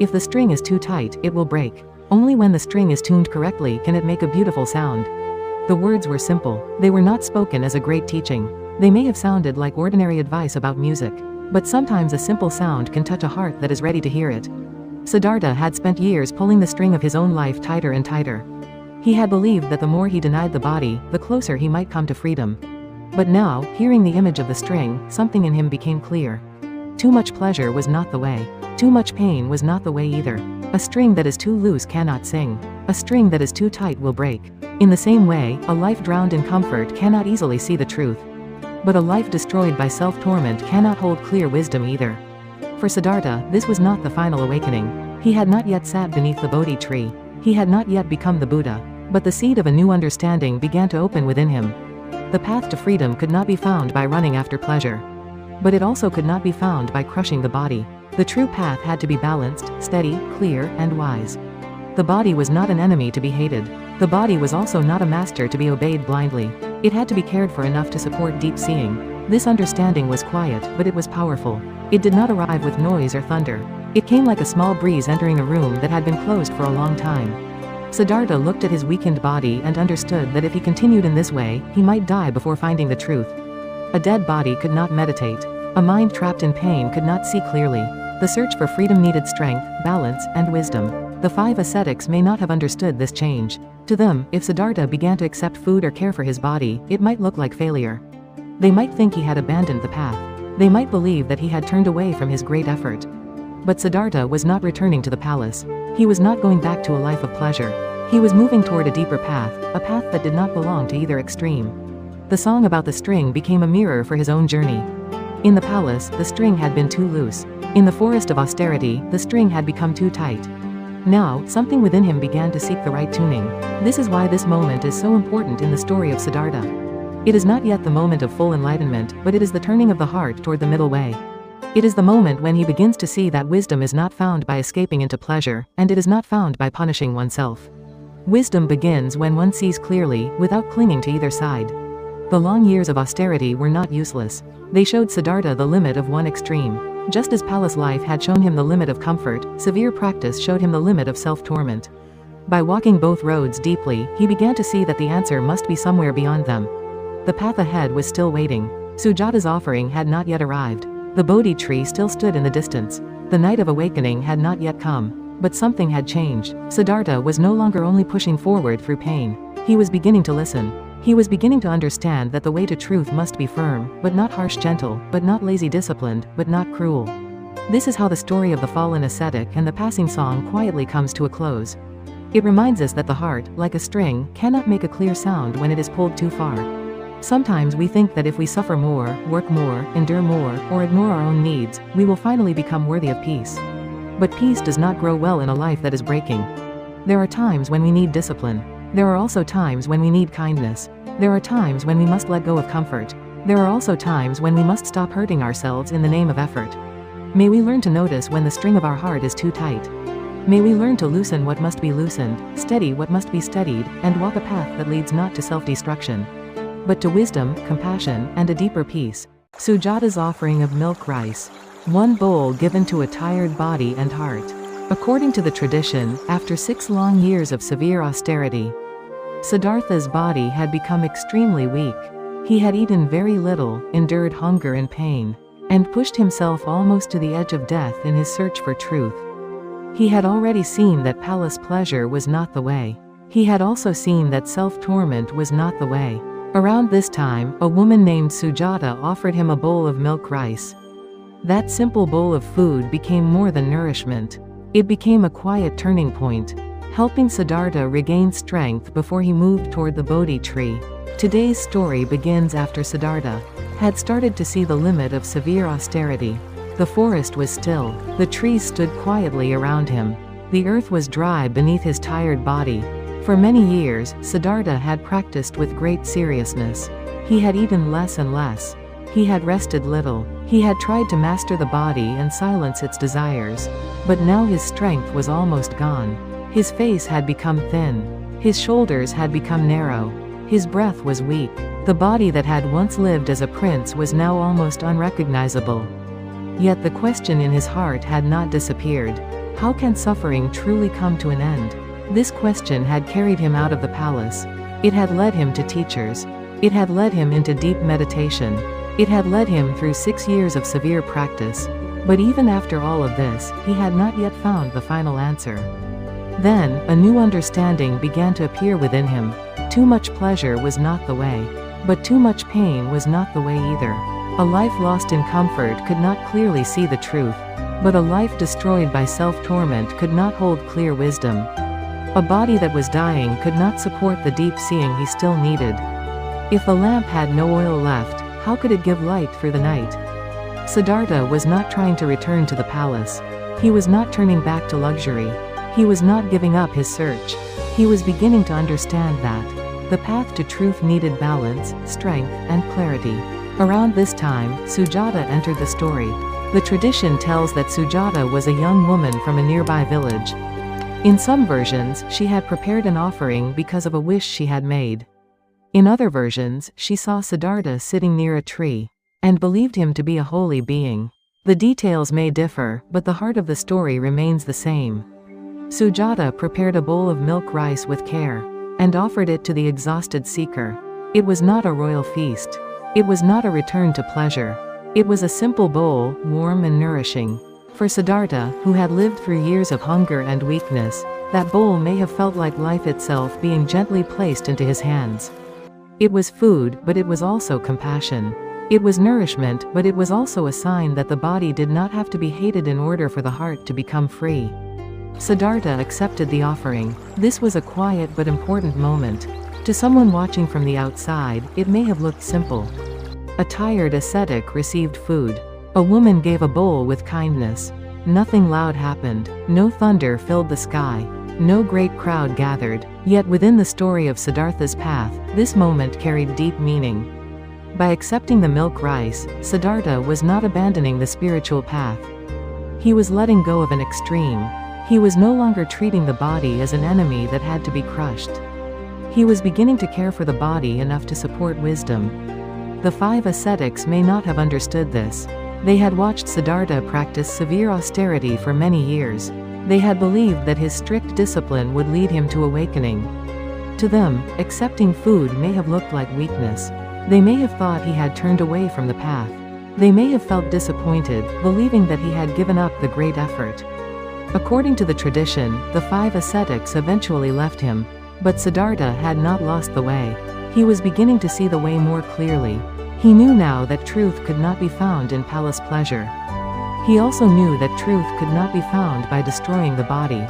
If the string is too tight, it will break. Only when the string is tuned correctly can it make a beautiful sound. The words were simple. They were not spoken as a great teaching. They may have sounded like ordinary advice about music. But sometimes a simple sound can touch a heart that is ready to hear it. Siddhartha had spent years pulling the string of his own life tighter and tighter. He had believed that the more he denied the body, the closer he might come to freedom. But now, hearing the image of the string, something in him became clear. Too much pleasure was not the way. Too much pain was not the way either. A string that is too loose cannot sing. A string that is too tight will break. In the same way, a life drowned in comfort cannot easily see the truth. But a life destroyed by self-torment cannot hold clear wisdom either. For Siddhartha, this was not the final awakening. He had not yet sat beneath the Bodhi tree. He had not yet become the Buddha. But the seed of a new understanding began to open within him. The path to freedom could not be found by running after pleasure. But it also could not be found by crushing the body. The true path had to be balanced, steady, clear, and wise. The body was not an enemy to be hated. The body was also not a master to be obeyed blindly. It had to be cared for enough to support deep seeing. This understanding was quiet, but it was powerful. It did not arrive with noise or thunder. It came like a small breeze entering a room that had been closed for a long time. Siddhartha looked at his weakened body and understood that if he continued in this way, he might die before finding the truth. A dead body could not meditate. A mind trapped in pain could not see clearly. The search for freedom needed strength, balance, and wisdom. The 5 ascetics may not have understood this change. To them, if Siddhartha began to accept food or care for his body, it might look like failure. They might think he had abandoned the path. They might believe that he had turned away from his great effort. But Siddhartha was not returning to the palace. He was not going back to a life of pleasure. He was moving toward a deeper path, a path that did not belong to either extreme. The song about the string became a mirror for his own journey. In the palace, the string had been too loose. In the forest of austerity, the string had become too tight. Now, something within him began to seek the right tuning. This is why this moment is so important in the story of Siddhartha. It is not yet the moment of full enlightenment, but it is the turning of the heart toward the middle way. It is the moment when he begins to see that wisdom is not found by escaping into pleasure, and it is not found by punishing oneself. Wisdom begins when one sees clearly, without clinging to either side. The long years of austerity were not useless. They showed Siddhartha the limit of one extreme. Just as palace life had shown him the limit of comfort, severe practice showed him the limit of self-torment. By walking both roads deeply, he began to see that the answer must be somewhere beyond them. The path ahead was still waiting. Sujata's offering had not yet arrived. The Bodhi tree still stood in the distance. The night of awakening had not yet come. But something had changed. Siddhartha was no longer only pushing forward through pain. He was beginning to listen. He was beginning to understand that the way to truth must be firm, but not harsh, gentle, but not lazy, disciplined, but not cruel. This is how the story of the fallen ascetic and the passing song quietly comes to a close. It reminds us that the heart, like a string, cannot make a clear sound when it is pulled too far. Sometimes we think that if we suffer more, work more, endure more, or ignore our own needs, we will finally become worthy of peace. But peace does not grow well in a life that is breaking. There are times when we need discipline. There are also times when we need kindness. There are times when we must let go of comfort. There are also times when we must stop hurting ourselves in the name of effort. May we learn to notice when the string of our heart is too tight. May we learn to loosen what must be loosened, steady what must be steadied, and walk a path that leads not to self-destruction, but to wisdom, compassion, and a deeper peace. Sujata's offering of milk rice. One bowl given to a tired body and heart. According to the tradition, after 6 long years of severe austerity, Siddhartha's body had become extremely weak. He had eaten very little, endured hunger and pain, and pushed himself almost to the edge of death in his search for truth. He had already seen that palace pleasure was not the way. He had also seen that self-torment was not the way. Around this time, a woman named Sujata offered him a bowl of milk rice. That simple bowl of food became more than nourishment. It became a quiet turning point, helping Siddhartha regain strength before he moved toward the Bodhi tree. Today's story begins after Siddhartha had started to see the limit of severe austerity. The forest was still. The trees stood quietly around him. The earth was dry beneath his tired body. For many years, Siddhartha had practiced with great seriousness. He had eaten less and less. He had rested little. He had tried to master the body and silence its desires. But now his strength was almost gone. His face had become thin. His shoulders had become narrow. His breath was weak. The body that had once lived as a prince was now almost unrecognizable. Yet the question in his heart had not disappeared. How can suffering truly come to an end? This question had carried him out of the palace. It had led him to teachers. It had led him into deep meditation. It had led him through 6 years of severe practice. But even after all of this, he had not yet found the final answer. Then, a new understanding began to appear within him. Too much pleasure was not the way. But too much pain was not the way either. A life lost in comfort could not clearly see the truth. But a life destroyed by self-torment could not hold clear wisdom. A body that was dying could not support the deep seeing he still needed. If the lamp had no oil left, how could it give light through the night? Siddhartha was not trying to return to the palace. He was not turning back to luxury. He was not giving up his search. He was beginning to understand that the path to truth needed balance, strength, and clarity. Around this time, Sujata entered the story. The tradition tells that Sujata was a young woman from a nearby village. In some versions, she had prepared an offering because of a wish she had made. In other versions, she saw Siddhartha sitting near a tree, and believed him to be a holy being. The details may differ, but the heart of the story remains the same. Sujata prepared a bowl of milk rice with care, and offered it to the exhausted seeker. It was not a royal feast. It was not a return to pleasure. It was a simple bowl, warm and nourishing. For Siddhartha, who had lived through years of hunger and weakness, that bowl may have felt like life itself being gently placed into his hands. It was food, but it was also compassion. It was nourishment, but it was also a sign that the body did not have to be hated in order for the heart to become free. Siddhartha accepted the offering. This was a quiet but important moment. To someone watching from the outside, it may have looked simple. A tired ascetic received food. A woman gave a bowl with kindness. Nothing loud happened. No thunder filled the sky. No great crowd gathered. Yet within the story of Siddhartha's path, this moment carried deep meaning. By accepting the milk rice, Siddhartha was not abandoning the spiritual path. He was letting go of an extreme. He was no longer treating the body as an enemy that had to be crushed. He was beginning to care for the body enough to support wisdom. The 5 ascetics may not have understood this. They had watched Siddhartha practice severe austerity for many years. They had believed that his strict discipline would lead him to awakening. To them, accepting food may have looked like weakness. They may have thought he had turned away from the path. They may have felt disappointed, believing that he had given up the great effort. According to the tradition, the 5 ascetics eventually left him. But Siddhartha had not lost the way. He was beginning to see the way more clearly. He knew now that truth could not be found in palace pleasure. He also knew that truth could not be found by destroying the body.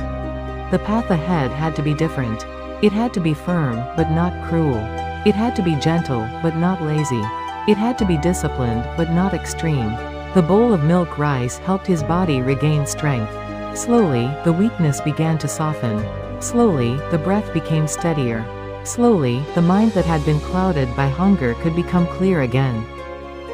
The path ahead had to be different. It had to be firm, but not cruel. It had to be gentle, but not lazy. It had to be disciplined, but not extreme. The bowl of milk rice helped his body regain strength. Slowly, the weakness began to soften. Slowly, the breath became steadier. Slowly, the mind that had been clouded by hunger could become clear again.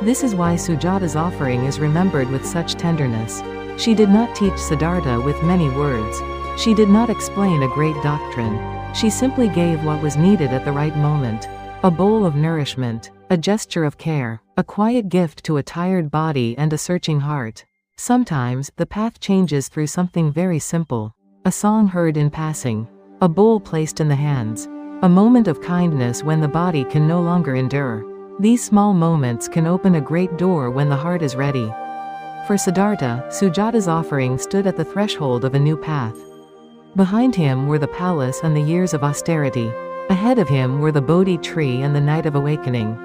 This is why Sujata's offering is remembered with such tenderness. She did not teach Siddhartha with many words. She did not explain a great doctrine. She simply gave what was needed at the right moment. A bowl of nourishment, a gesture of care, a quiet gift to a tired body and a searching heart. Sometimes, the path changes through something very simple. A song heard in passing. A bowl placed in the hands. A moment of kindness when the body can no longer endure. These small moments can open a great door when the heart is ready. For Siddhartha, Sujata's offering stood at the threshold of a new path. Behind him were the palace and the years of austerity. Ahead of him were the Bodhi tree and the night of awakening.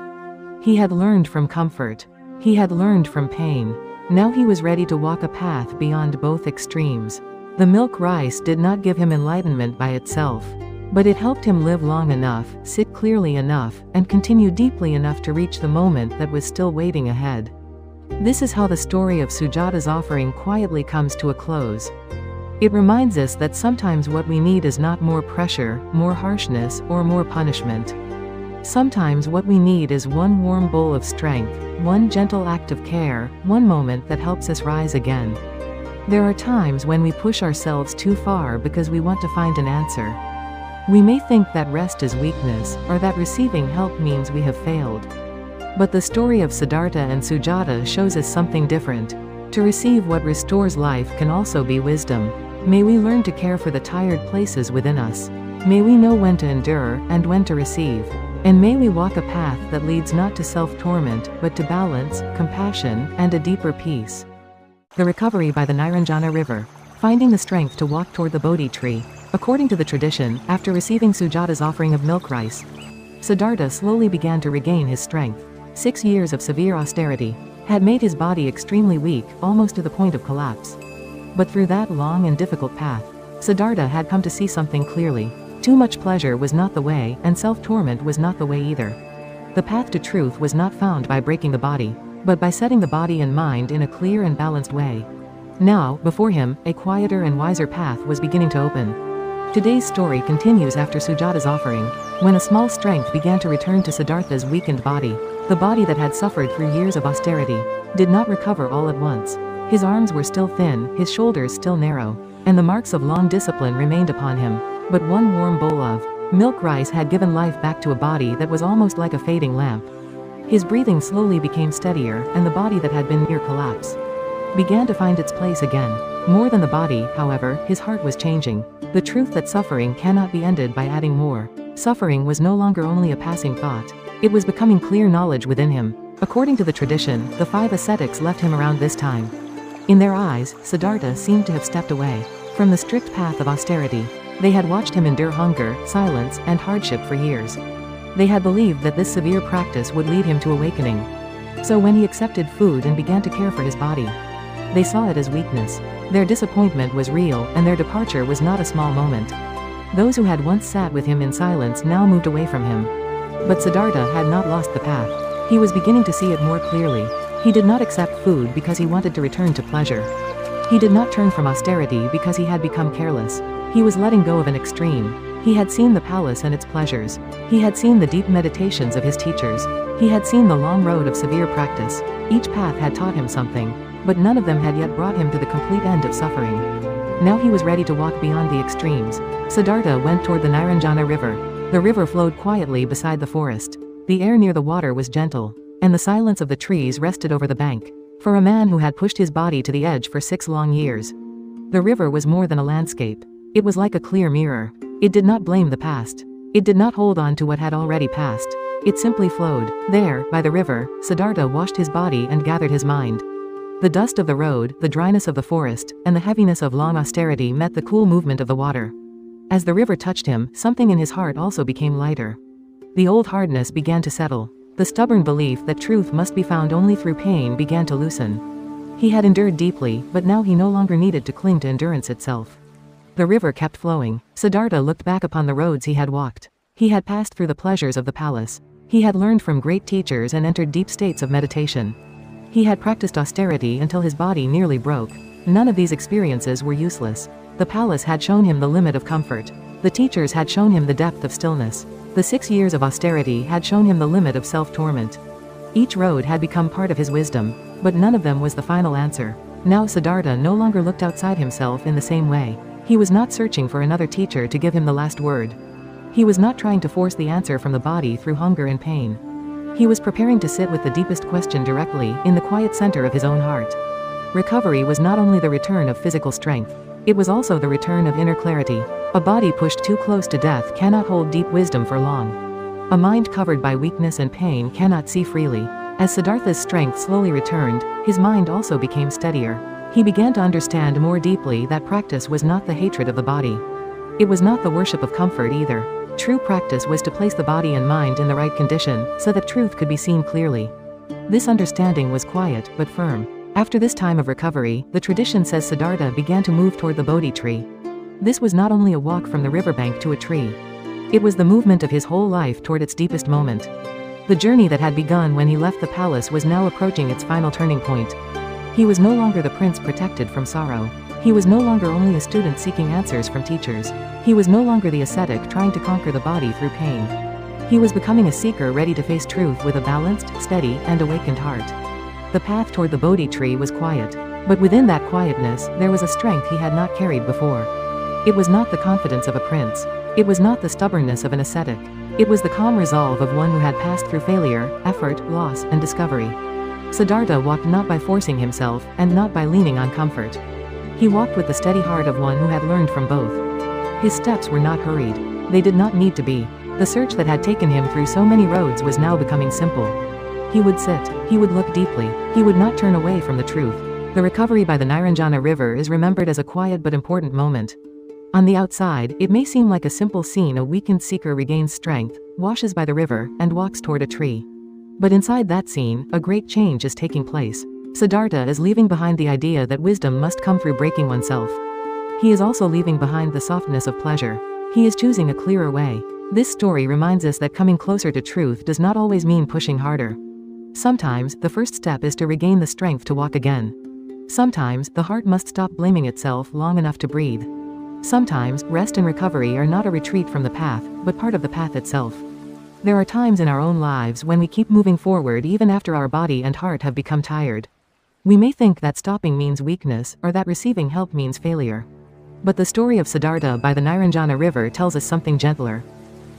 He had learned from comfort. He had learned from pain. Now he was ready to walk a path beyond both extremes. The milk rice did not give him enlightenment by itself. But it helped him live long enough, sit clearly enough, and continue deeply enough to reach the moment that was still waiting ahead. This is how the story of Sujata's offering quietly comes to a close. It reminds us that sometimes what we need is not more pressure, more harshness, or more punishment. Sometimes what we need is one warm bowl of strength, one gentle act of care, one moment that helps us rise again. There are times when we push ourselves too far because we want to find an answer. We may think that rest is weakness, or that receiving help means we have failed. But the story of Siddhartha and Sujata shows us something different. To receive what restores life can also be wisdom. May we learn to care for the tired places within us. May we know when to endure, and when to receive. And may we walk a path that leads not to self-torment, but to balance, compassion, and a deeper peace. The recovery by the Nairanjana River. Finding the strength to walk toward the Bodhi tree. According to the tradition, after receiving Sujata's offering of milk rice, Siddhartha slowly began to regain his strength. 6 years of severe austerity had made his body extremely weak, almost to the point of collapse. But through that long and difficult path, Siddhartha had come to see something clearly. Too much pleasure was not the way, and self-torment was not the way either. The path to truth was not found by breaking the body, but by setting the body and mind in a clear and balanced way. Now, before him, a quieter and wiser path was beginning to open. Today's story continues after Sujata's offering, when a small strength began to return to Siddhartha's weakened body. The body that had suffered through years of austerity did not recover all at once. His arms were still thin, his shoulders still narrow, and the marks of long discipline remained upon him. But one warm bowl of milk rice had given life back to a body that was almost like a fading lamp. His breathing slowly became steadier, and the body that had been near collapse began to find its place again. More than the body, however, his heart was changing. The truth that suffering cannot be ended by adding more. Suffering was no longer only a passing thought. It was becoming clear knowledge within him. According to the tradition, the 5 ascetics left him around this time. In their eyes, Siddhartha seemed to have stepped away from the strict path of austerity. They had watched him endure hunger, silence, and hardship for years. They had believed that this severe practice would lead him to awakening. So when he accepted food and began to care for his body, they saw it as weakness. Their disappointment was real, and their departure was not a small moment. Those who had once sat with him in silence now moved away from him. But Siddhartha had not lost the path. He was beginning to see it more clearly. He did not accept food because he wanted to return to pleasure. He did not turn from austerity because he had become careless. He was letting go of an extreme. He had seen the palace and its pleasures. He had seen the deep meditations of his teachers. He had seen the long road of severe practice. Each path had taught him something, but none of them had yet brought him to the complete end of suffering. Now he was ready to walk beyond the extremes. Siddhartha went toward the Nairanjana River. The river flowed quietly beside the forest. The air near the water was gentle, and the silence of the trees rested over the bank. For a man who had pushed his body to the edge for 6 long years, the river was more than a landscape. It was like a clear mirror. It did not blame the past. It did not hold on to what had already passed. It simply flowed. There, by the river, Siddhartha washed his body and gathered his mind. The dust of the road, the dryness of the forest, and the heaviness of long austerity met the cool movement of the water. As the river touched him, something in his heart also became lighter. The old hardness began to settle. The stubborn belief that truth must be found only through pain began to loosen. He had endured deeply, but now he no longer needed to cling to endurance itself. The river kept flowing. Siddhartha looked back upon the roads he had walked. He had passed through the pleasures of the palace. He had learned from great teachers and entered deep states of meditation. He had practiced austerity until his body nearly broke. None of these experiences were useless. The palace had shown him the limit of comfort. The teachers had shown him the depth of stillness. The 6 years of austerity had shown him the limit of self-torment. Each road had become part of his wisdom, but none of them was the final answer. Now Siddhartha no longer looked outside himself in the same way. He was not searching for another teacher to give him the last word. He was not trying to force the answer from the body through hunger and pain. He was preparing to sit with the deepest question directly, in the quiet center of his own heart. Recovery was not only the return of physical strength, it was also the return of inner clarity. A body pushed too close to death cannot hold deep wisdom for long. A mind covered by weakness and pain cannot see freely. As Siddhartha's strength slowly returned, his mind also became steadier. He began to understand more deeply that practice was not the hatred of the body. It was not the worship of comfort either. True practice was to place the body and mind in the right condition, so that truth could be seen clearly. This understanding was quiet, but firm. After this time of recovery, the tradition says Siddhartha began to move toward the Bodhi tree. This was not only a walk from the riverbank to a tree. It was the movement of his whole life toward its deepest moment. The journey that had begun when he left the palace was now approaching its final turning point. He was no longer the prince protected from sorrow. He was no longer only a student seeking answers from teachers. He was no longer the ascetic trying to conquer the body through pain. He was becoming a seeker ready to face truth with a balanced, steady, and awakened heart. The path toward the Bodhi tree was quiet, but within that quietness, there was a strength he had not carried before. It was not the confidence of a prince. It was not the stubbornness of an ascetic. It was the calm resolve of one who had passed through failure, effort, loss, and discovery. Siddhartha walked not by forcing himself, and not by leaning on comfort. He walked with the steady heart of one who had learned from both. His steps were not hurried. They did not need to be. The search that had taken him through so many roads was now becoming simple. He would sit. He would look deeply. He would not turn away from the truth. The recovery by the Nairanjana River is remembered as a quiet but important moment. On the outside, it may seem like a simple scene: a weakened seeker regains strength, washes by the river, and walks toward a tree. But inside that scene, a great change is taking place. Siddhartha is leaving behind the idea that wisdom must come through breaking oneself. He is also leaving behind the softness of pleasure. He is choosing a clearer way. This story reminds us that coming closer to truth does not always mean pushing harder. Sometimes, the first step is to regain the strength to walk again. Sometimes, the heart must stop blaming itself long enough to breathe. Sometimes, rest and recovery are not a retreat from the path, but part of the path itself. There are times in our own lives when we keep moving forward even after our body and heart have become tired. We may think that stopping means weakness, or that receiving help means failure. But the story of Siddhartha by the Nairanjana River tells us something gentler.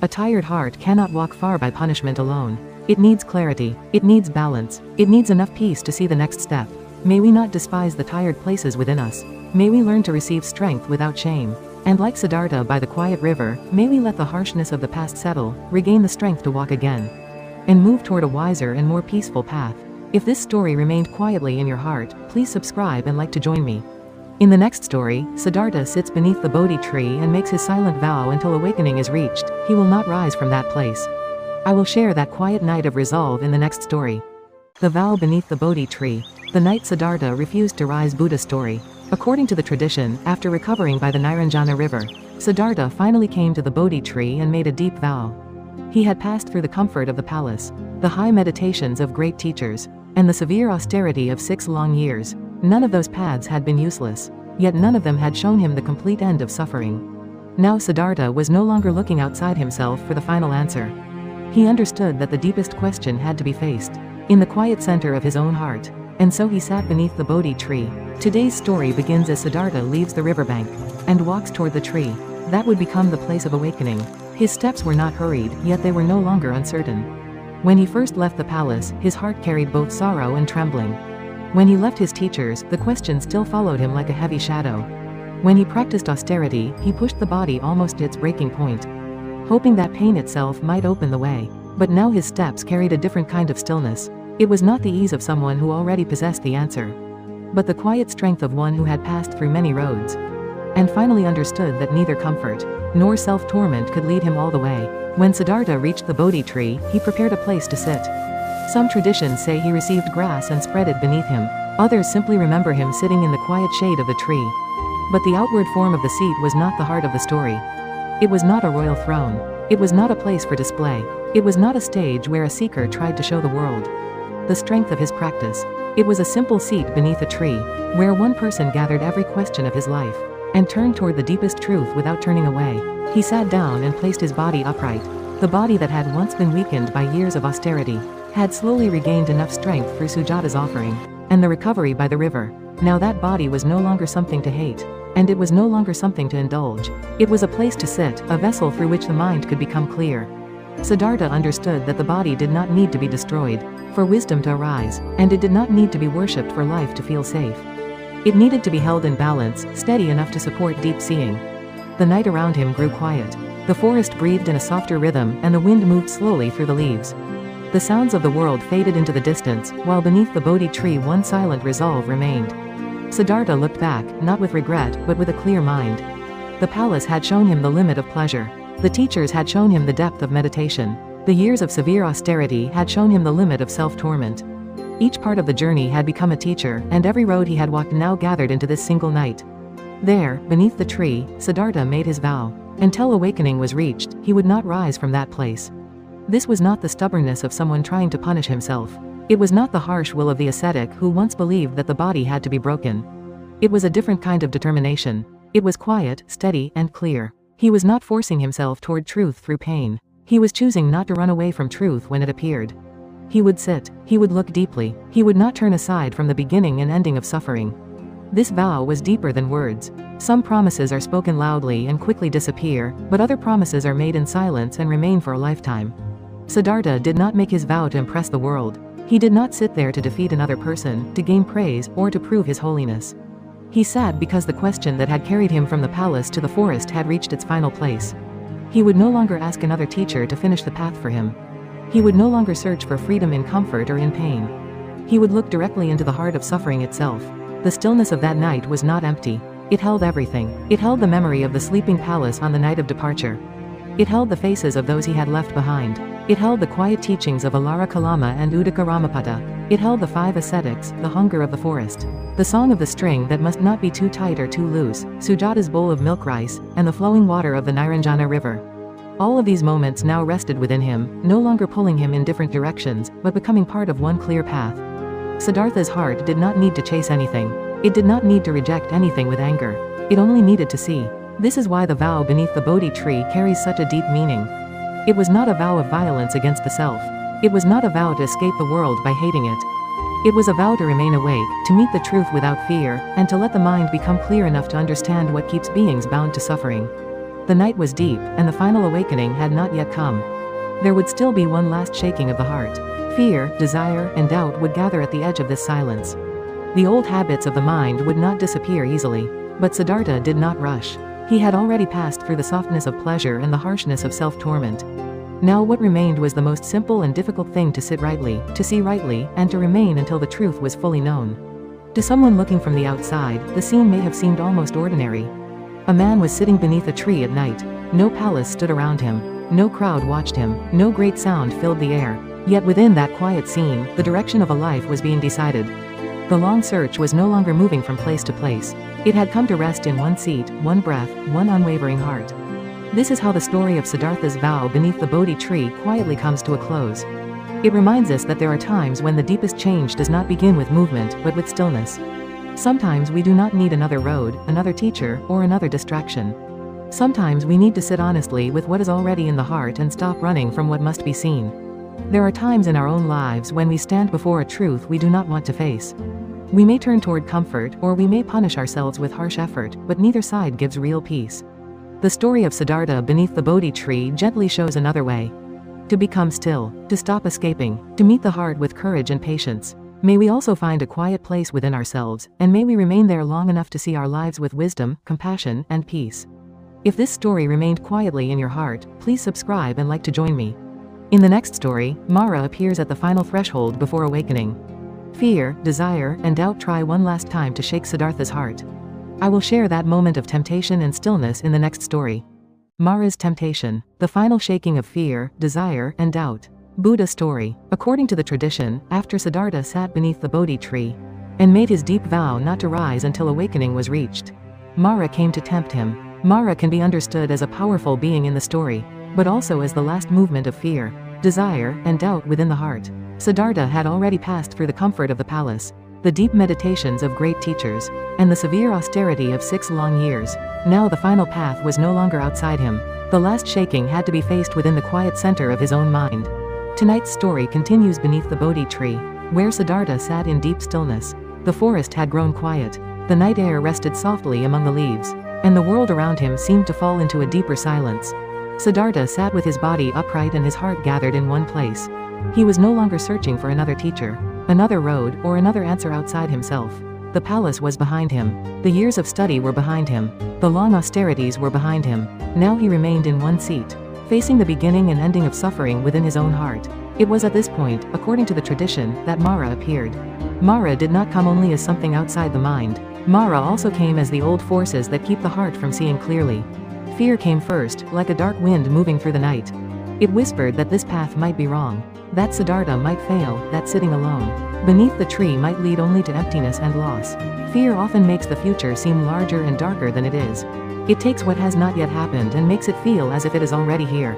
A tired heart cannot walk far by punishment alone. It needs clarity, it needs balance, it needs enough peace to see the next step. May we not despise the tired places within us. May we learn to receive strength without shame. And like Siddhartha by the quiet river, may we let the harshness of the past settle, regain the strength to walk again, and move toward a wiser and more peaceful path. If this story remained quietly in your heart, please subscribe and like to join me. In the next story, Siddhartha sits beneath the Bodhi tree and makes his silent vow until awakening is reached. He will not rise from that place. I will share that quiet night of resolve in the next story. The vow beneath the Bodhi tree. The night Siddhartha refused to rise. Buddha story. According to the tradition, after recovering by the Nairanjana River, Siddhartha finally came to the Bodhi tree and made a deep vow. He had passed through the comfort of the palace, the high meditations of great teachers, and the severe austerity of 6 long years. None of those paths had been useless, yet none of them had shown him the complete end of suffering. Now Siddhartha was no longer looking outside himself for the final answer. He understood that the deepest question had to be faced in the quiet center of his own heart, and so he sat beneath the Bodhi tree. Today's story begins as Siddhartha leaves the riverbank and walks toward the tree that would become the place of awakening. His steps were not hurried, yet they were no longer uncertain. When he first left the palace, his heart carried both sorrow and trembling. When he left his teachers, the question still followed him like a heavy shadow. When he practiced austerity, he pushed the body almost to its breaking point, hoping that pain itself might open the way. But now his steps carried a different kind of stillness. It was not the ease of someone who already possessed the answer, but the quiet strength of one who had passed through many roads, and finally understood that neither comfort nor self-torment could lead him all the way. When Siddhartha reached the Bodhi tree, he prepared a place to sit. Some traditions say he received grass and spread it beneath him. Others simply remember him sitting in the quiet shade of the tree. But the outward form of the seat was not the heart of the story. It was not a royal throne. It was not a place for display. It was not a stage where a seeker tried to show the world the strength of his practice. It was a simple seat beneath a tree, where one person gathered every question of his life and turned toward the deepest truth without turning away. He sat down and placed his body upright. The body that had once been weakened by years of austerity had slowly regained enough strength through Sujata's offering and the recovery by the river. Now that body was no longer something to hate, and it was no longer something to indulge. It was a place to sit, a vessel through which the mind could become clear. Siddhartha understood that the body did not need to be destroyed for wisdom to arise, and it did not need to be worshipped for life to feel safe. It needed to be held in balance, steady enough to support deep seeing. The night around him grew quiet. The forest breathed in a softer rhythm, and the wind moved slowly through the leaves. The sounds of the world faded into the distance, while beneath the Bodhi tree one silent resolve remained. Siddhartha looked back, not with regret, but with a clear mind. The palace had shown him the limit of pleasure. The teachers had shown him the depth of meditation. The years of severe austerity had shown him the limit of self-torment. Each part of the journey had become a teacher, and every road he had walked now gathered into this single night. There, beneath the tree, Siddhartha made his vow. Until awakening was reached, he would not rise from that place. This was not the stubbornness of someone trying to punish himself. It was not the harsh will of the ascetic who once believed that the body had to be broken. It was a different kind of determination. It was quiet, steady, and clear. He was not forcing himself toward truth through pain. He was choosing not to run away from truth when it appeared. He would sit. He would look deeply. He would not turn aside from the beginning and ending of suffering. This vow was deeper than words. Some promises are spoken loudly and quickly disappear, but other promises are made in silence and remain for a lifetime. Siddhartha did not make his vow to impress the world. He did not sit there to defeat another person, to gain praise, or to prove his holiness. He sat because the question that had carried him from the palace to the forest had reached its final place. He would no longer ask another teacher to finish the path for him. He would no longer search for freedom in comfort or in pain. He would look directly into the heart of suffering itself. The stillness of that night was not empty. It held everything. It held the memory of the sleeping palace on the night of departure. It held the faces of those he had left behind. It held the quiet teachings of Alara Kalama and Uddaka Ramaputta. It held the 5 ascetics, the hunger of the forest, the song of the string that must not be too tight or too loose, Sujata's bowl of milk rice, and the flowing water of the Nairanjana River. All of these moments now rested within him, no longer pulling him in different directions, but becoming part of one clear path. Siddhartha's heart did not need to chase anything. It did not need to reject anything with anger. It only needed to see. This is why the vow beneath the Bodhi tree carries such a deep meaning. It was not a vow of violence against the self. It was not a vow to escape the world by hating it. It was a vow to remain awake, to meet the truth without fear, and to let the mind become clear enough to understand what keeps beings bound to suffering. The night was deep, and the final awakening had not yet come. There would still be one last shaking of the heart. Fear, desire, and doubt would gather at the edge of this silence. The old habits of the mind would not disappear easily. But Siddhartha did not rush. He had already passed through the softness of pleasure and the harshness of self-torment. Now what remained was the most simple and difficult thing: to sit rightly, to see rightly, and to remain until the truth was fully known. To someone looking from the outside, the scene may have seemed almost ordinary. A man was sitting beneath a tree at night. No palace stood around him. No crowd watched him. No great sound filled the air. Yet within that quiet scene, the direction of a life was being decided. The long search was no longer moving from place to place. It had come to rest in one seat, one breath, one unwavering heart. This is how the story of Siddhartha's vow beneath the Bodhi tree quietly comes to a close. It reminds us that there are times when the deepest change does not begin with movement, but with stillness. Sometimes we do not need another road, another teacher, or another distraction. Sometimes we need to sit honestly with what is already in the heart and stop running from what must be seen. There are times in our own lives when we stand before a truth we do not want to face. We may turn toward comfort, or we may punish ourselves with harsh effort, but neither side gives real peace. The story of Siddhartha beneath the Bodhi tree gently shows another way. To become still, to stop escaping, to meet the heart with courage and patience. May we also find a quiet place within ourselves, and may we remain there long enough to see our lives with wisdom, compassion, and peace. If this story remained quietly in your heart, please subscribe and like to join me. In the next story, Mara appears at the final threshold before awakening. Fear, desire, and doubt try one last time to shake Siddhartha's heart. I will share that moment of temptation and stillness in the next story. Mara's temptation, the final shaking of fear, desire, and doubt. Buddha story. According to the tradition, after Siddhartha sat beneath the Bodhi tree and made his deep vow not to rise until awakening was reached, Mara came to tempt him. Mara can be understood as a powerful being in the story, but also as the last movement of fear, desire, and doubt within the heart. Siddhartha had already passed through the comfort of the palace, the deep meditations of great teachers, and the severe austerity of 6 long years. Now the final path was no longer outside him. The last shaking had to be faced within the quiet center of his own mind. Tonight's story continues beneath the Bodhi tree, where Siddhartha sat in deep stillness. The forest had grown quiet. The night air rested softly among the leaves, and the world around him seemed to fall into a deeper silence. Siddhartha sat with his body upright and his heart gathered in one place. He was no longer searching for another teacher, another road, or another answer outside himself. The palace was behind him. The years of study were behind him. The long austerities were behind him. Now he remained in one seat, facing the beginning and ending of suffering within his own heart. It was at this point, according to the tradition, that Mara appeared. Mara did not come only as something outside the mind. Mara also came as the old forces that keep the heart from seeing clearly. Fear came first, like a dark wind moving through the night. It whispered that this path might be wrong, that Siddhartha might fail, that sitting alone beneath the tree might lead only to emptiness and loss. Fear often makes the future seem larger and darker than it is. It takes what has not yet happened and makes it feel as if it is already here.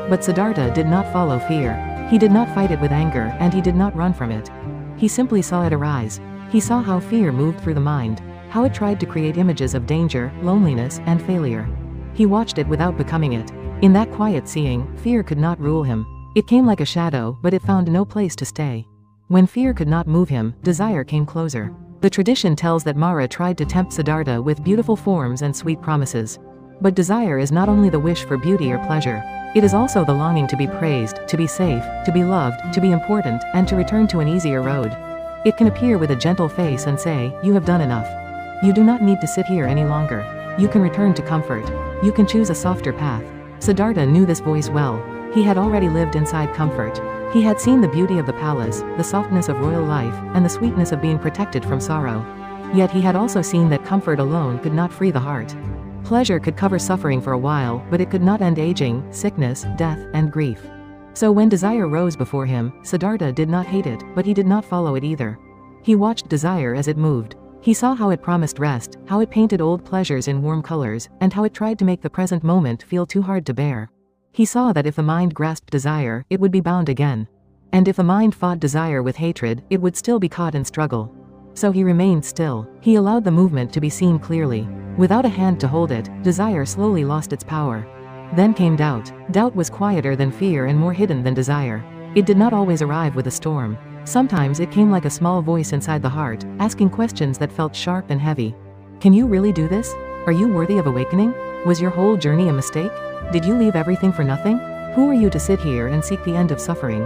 But Siddhartha did not follow fear. He did not fight it with anger, and he did not run from it. He simply saw it arise. He saw how fear moved through the mind, how it tried to create images of danger, loneliness, and failure. He watched it without becoming it. In that quiet seeing, fear could not rule him. It came like a shadow, but it found no place to stay. When fear could not move him, desire came closer. The tradition tells that Mara tried to tempt Siddhartha with beautiful forms and sweet promises. But desire is not only the wish for beauty or pleasure. It is also the longing to be praised, to be safe, to be loved, to be important, and to return to an easier road. It can appear with a gentle face and say, "You have done enough. You do not need to sit here any longer. You can return to comfort. You can choose a softer path." Siddhartha knew this voice well. He had already lived inside comfort. He had seen the beauty of the palace, the softness of royal life, and the sweetness of being protected from sorrow. Yet he had also seen that comfort alone could not free the heart. Pleasure could cover suffering for a while, but it could not end aging, sickness, death, and grief. So when desire rose before him, Siddhartha did not hate it, but he did not follow it either. He watched desire as it moved. He saw how it promised rest, how it painted old pleasures in warm colors, and how it tried to make the present moment feel too hard to bear. He saw that if the mind grasped desire, it would be bound again. And if the mind fought desire with hatred, it would still be caught in struggle. So he remained still. He allowed the movement to be seen clearly. Without a hand to hold it, desire slowly lost its power. Then came doubt. Doubt was quieter than fear and more hidden than desire. It did not always arrive with a storm. Sometimes it came like a small voice inside the heart, asking questions that felt sharp and heavy. Can you really do this? Are you worthy of awakening? Was your whole journey a mistake? Did you leave everything for nothing? Who are you to sit here and seek the end of suffering?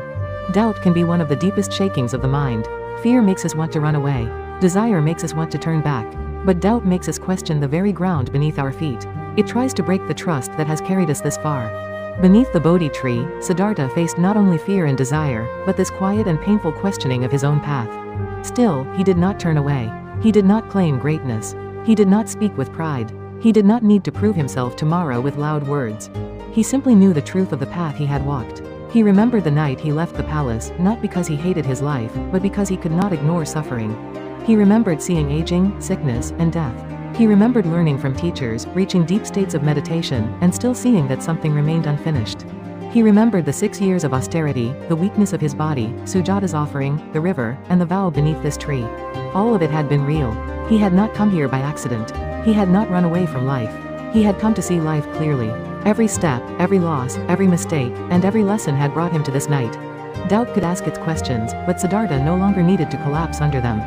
Doubt can be one of the deepest shakings of the mind. Fear makes us want to run away. Desire makes us want to turn back. But doubt makes us question the very ground beneath our feet. It tries to break the trust that has carried us this far. Beneath the Bodhi tree, Siddhartha faced not only fear and desire, but this quiet and painful questioning of his own path. Still, he did not turn away. He did not claim greatness. He did not speak with pride. He did not need to prove himself tomorrow with loud words. He simply knew the truth of the path he had walked. He remembered the night he left the palace, not because he hated his life, but because he could not ignore suffering. He remembered seeing aging, sickness, and death. He remembered learning from teachers, reaching deep states of meditation, and still seeing that something remained unfinished. He remembered the 6 years of austerity, the weakness of his body, Sujata's offering, the river, and the vow beneath this tree. All of it had been real. He had not come here by accident. He had not run away from life. He had come to see life clearly. Every step, every loss, every mistake, and every lesson had brought him to this night. Doubt could ask its questions, but Siddhartha no longer needed to collapse under them.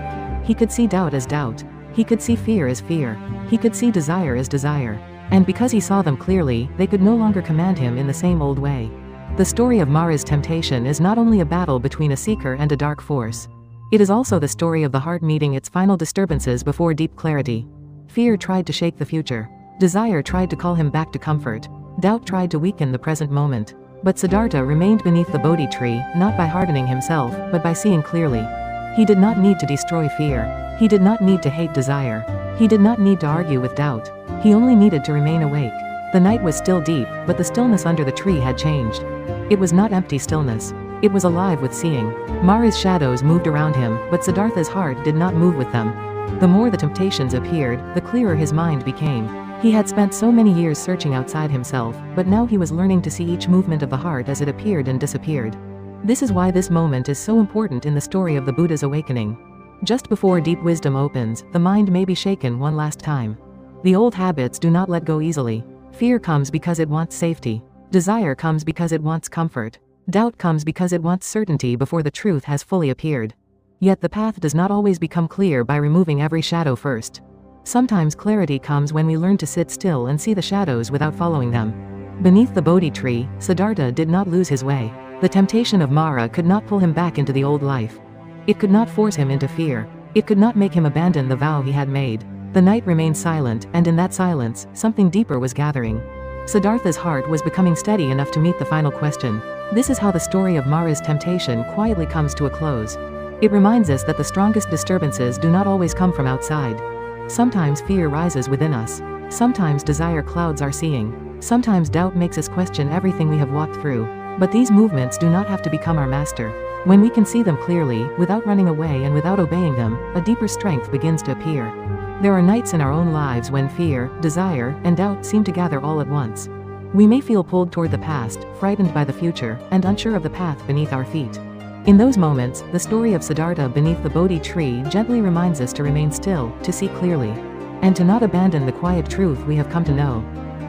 He could see doubt as doubt. He could see fear as fear. He could see desire as desire. And because he saw them clearly, they could no longer command him in the same old way. The story of Mara's temptation is not only a battle between a seeker and a dark force. It is also the story of the heart meeting its final disturbances before deep clarity. Fear tried to shake the future. Desire tried to call him back to comfort. Doubt tried to weaken the present moment. But Siddhartha remained beneath the Bodhi tree, not by hardening himself, but by seeing clearly. He did not need to destroy fear. He did not need to hate desire. He did not need to argue with doubt. He only needed to remain awake. The night was still deep, but the stillness under the tree had changed. It was not empty stillness. It was alive with seeing. Mara's shadows moved around him, but Siddhartha's heart did not move with them. The more the temptations appeared, the clearer his mind became. He had spent so many years searching outside himself, but now he was learning to see each movement of the heart as it appeared and disappeared. This is why this moment is so important in the story of the Buddha's awakening. Just before deep wisdom opens, the mind may be shaken one last time. The old habits do not let go easily. Fear comes because it wants safety. Desire comes because it wants comfort. Doubt comes because it wants certainty before the truth has fully appeared. Yet the path does not always become clear by removing every shadow first. Sometimes clarity comes when we learn to sit still and see the shadows without following them. Beneath the Bodhi tree, Siddhartha did not lose his way. The temptation of Mara could not pull him back into the old life. It could not force him into fear. It could not make him abandon the vow he had made. The night remained silent, and in that silence, something deeper was gathering. Siddhartha's heart was becoming steady enough to meet the final question. This is how the story of Mara's temptation quietly comes to a close. It reminds us that the strongest disturbances do not always come from outside. Sometimes fear rises within us. Sometimes desire clouds our seeing. Sometimes doubt makes us question everything we have walked through. But these movements do not have to become our master. When we can see them clearly, without running away and without obeying them, a deeper strength begins to appear. There are nights in our own lives when fear, desire, and doubt seem to gather all at once. We may feel pulled toward the past, frightened by the future, and unsure of the path beneath our feet. In those moments, the story of Siddhartha beneath the Bodhi tree gently reminds us to remain still, to see clearly, and to not abandon the quiet truth we have come to know.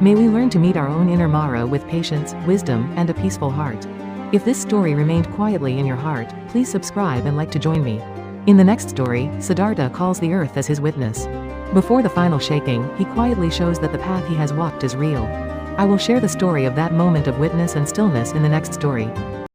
May we learn to meet our own inner Mara with patience, wisdom, and a peaceful heart. If this story remained quietly in your heart, please subscribe and like to join me. In the next story, Siddhartha calls the earth as his witness. Before the final shaking, he quietly shows that the path he has walked is real. I will share the story of that moment of witness and stillness in the next story.